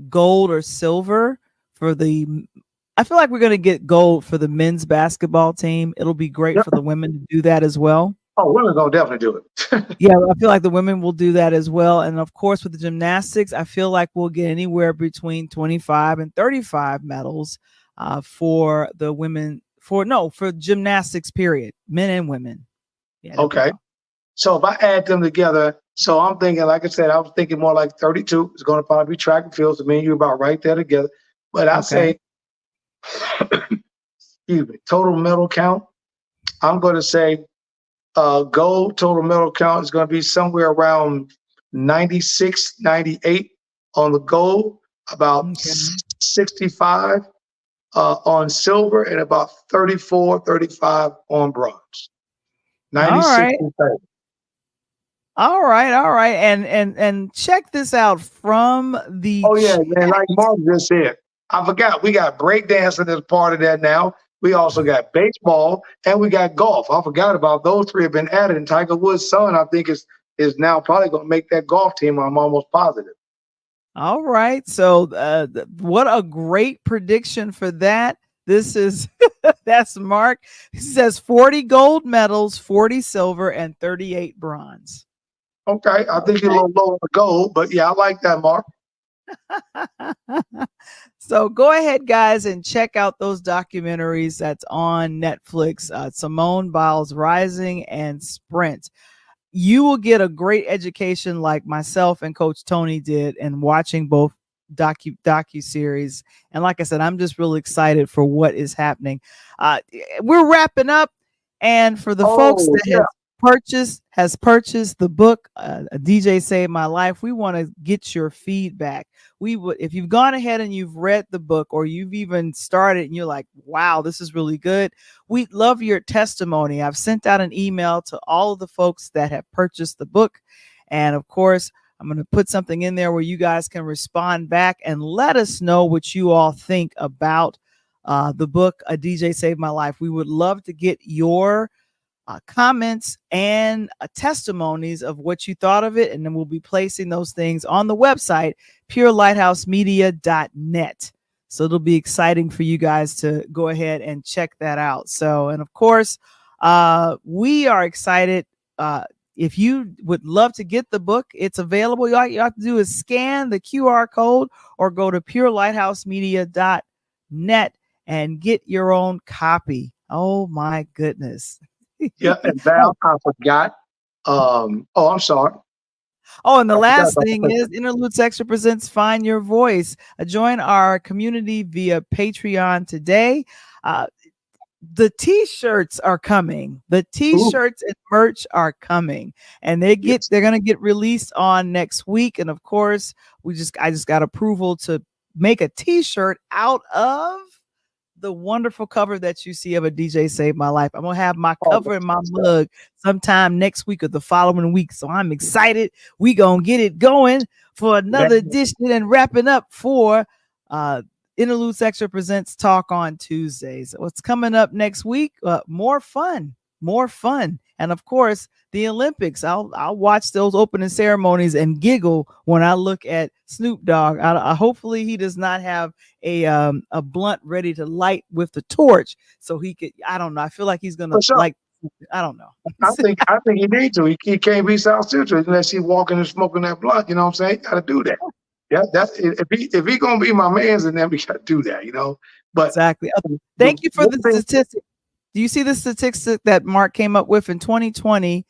gold or silver for I feel like we're going to get gold for the men's basketball team. It'll be great for the women to do that as well. Oh, women going to definitely do it. Yeah, I feel like the women will do that as well. And of course, with the gymnastics, I feel like we'll get anywhere between 25 and 35 medals for the women, for gymnastics, period, men and women. Yeah, okay. So if I add them together, so I'm thinking, like I said, I was thinking more like 32. It's going to probably be track and field. So me and you about right there together. But I say, excuse me, total medal count. I'm going to say gold total medal count is going to be somewhere around 96, 98 on the gold, about 65 on silver, and about 34, 35 on bronze. 96 and 30. All right. And check this out from the. Oh yeah, man, like Mark just said, I forgot we got breakdancing as part of that now. We also got baseball and we got golf. I forgot about those three have been added. And Tiger Woods' son, I think, is now probably going to make that golf team. I'm almost positive. All right. So what a great prediction for that. This is that's Mark. He says 40 gold medals, 40 silver, and 38 bronze. Okay, I think you're a little low on the gold, but yeah, I like that, Mark. So go ahead, guys, and check out those documentaries that's on Netflix, Simone Biles Rising and Sprint. You will get a great education like myself and Coach Tony did in watching both docu-series. And like I said, I'm just really excited for what is happening. We're wrapping up. And for the folks that has purchased the book, A DJ Saved My Life, we want to get your feedback. If you've gone ahead and you've read the book, or you've even started and you're like, wow, this is really good, we'd love your testimony. I've sent out an email to all of the folks that have purchased the book. And of course, I'm going to put something in there where you guys can respond back and let us know what you all think about the book, A DJ Saved My Life. We would love to get your comments and testimonies of what you thought of it. And then we'll be placing those things on the website, purelightHousemedia.net. So it'll be exciting for you guys to go ahead and check that out. So, and of course, we are excited. If you would love to get the book, it's available. All you have to do is scan the QR code or go to purelightHousemedia.net and get your own copy. Oh my goodness. Yeah, and Val, I forgot. I'm sorry. Oh, and the last thing is Interludes Extra presents Find Your Voice. Join our community via Patreon today. The t-shirts are coming. The t-shirts and merch are coming, and they're going to get released on next week. And of course, I just got approval to make a t-shirt out of the wonderful cover that you see of A DJ Saved My Life. I'm going to have my cover and my mug sometime next week or the following week. So I'm excited. We going to get it going for another edition and wrapping up for Interludes Extra presents Talk on Tuesdays. What's coming up next week? More fun. And of course, the Olympics. I'll watch those opening ceremonies and giggle when I look at Snoop Dogg. Hopefully he does not have a blunt ready to light with the torch, so he could. I don't know. I feel like he's gonna I don't know. I think he needs to. He can't be South Central unless he's walking and smoking that blunt. You know what I'm saying? Got to do that. Yeah, that's if he gonna be my man's, then we got to do that. You know. But exactly. Thank you for the statistic. Do you see the statistic that Mark came up with in 2020?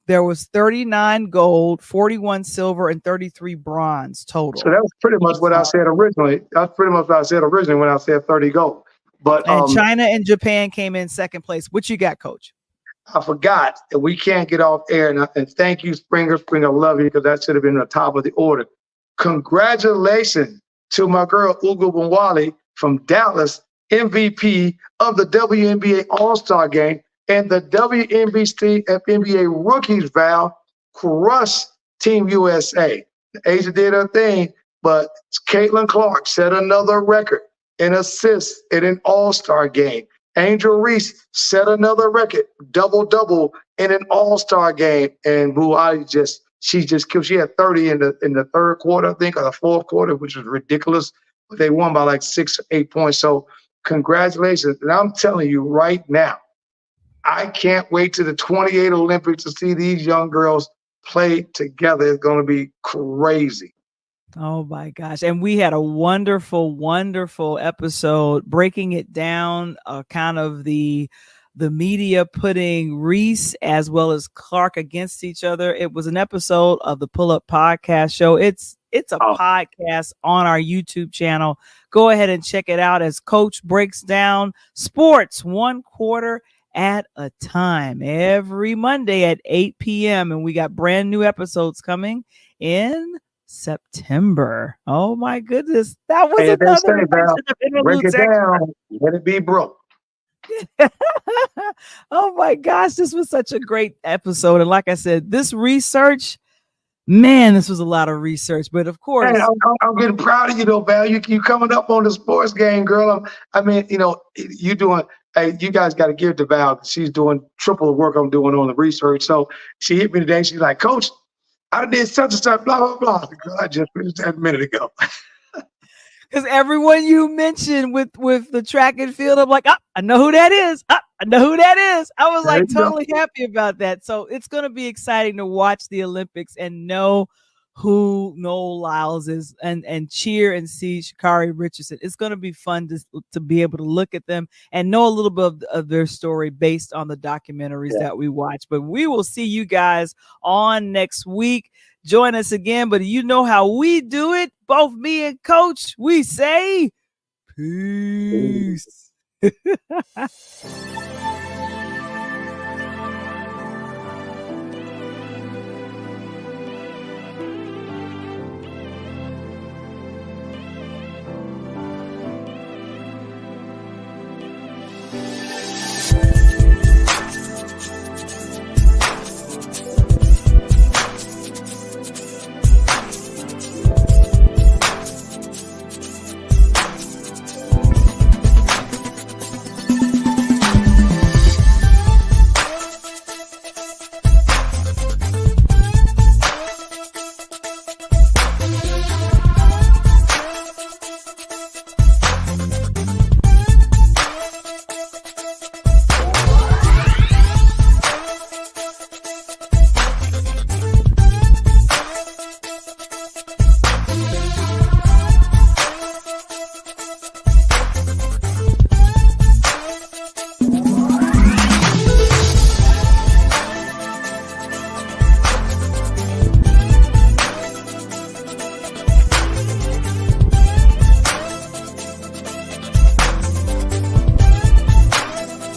There was 39 gold, 41 silver, and 33 bronze total. So that was pretty much what I said originally. That's pretty much what I said originally when I said 30 gold. But China and Japan came in second place. What you got, Coach? I forgot that we can't get off air. And thank you, Springer. Springer, I love you, because that should have been the top of the order. Congratulations to my girl, Ugo Bonwali from Dallas, MVP of the WNBA All-Star Game, and the WNBA Rookies, Val, crushed Team USA. Asia did her thing, but Caitlin Clark set another record in assists in an All-Star game. Angel Reese set another record, double-double in an All-Star game. And she just killed. She had 30 in the third quarter, I think, or the fourth quarter, which was ridiculous. But they won by like 6 or 8 points. So congratulations. And I'm telling you right now, I can't wait to the 28 Olympics to see these young girls play together. It's going to be crazy. Oh my gosh. And we had a wonderful, wonderful episode breaking it down, kind of the media putting Reese as well as Clark against each other. It was an episode of the Pull Up Podcast Show. It's a podcast on our YouTube channel. Go ahead and check it out as Coach breaks down sports one quarter at a time every Monday at 8 p.m. And we got brand new episodes coming in September. Oh my goodness. That was another edition of Interludes Extra. Let it be broke. Oh my gosh, this was such a great episode. And like I said, this research, man, this was a lot of research. But of course, hey, I'm getting proud of you, though, Val. You coming up on the sports game, girl. You doing. Hey, you guys got to give to Val. She's doing triple the work I'm doing on the research. So she hit me today. She's like, Coach, I did such and such, blah, blah, blah. Girl, I just finished that a minute ago. Because everyone you mentioned with the track and field, I'm like, I know who that is. I know who that is. I was like totally happy about that. So it's going to be exciting to watch the Olympics and know who Noel Lyles is and cheer and see Sha'Carri Richardson. It's going to be fun to be able to look at them and know a little bit of their story based on the documentaries that we watch. But we will see you guys on next week. Join us again. But you know how we do it. Both me and Coach, we say peace.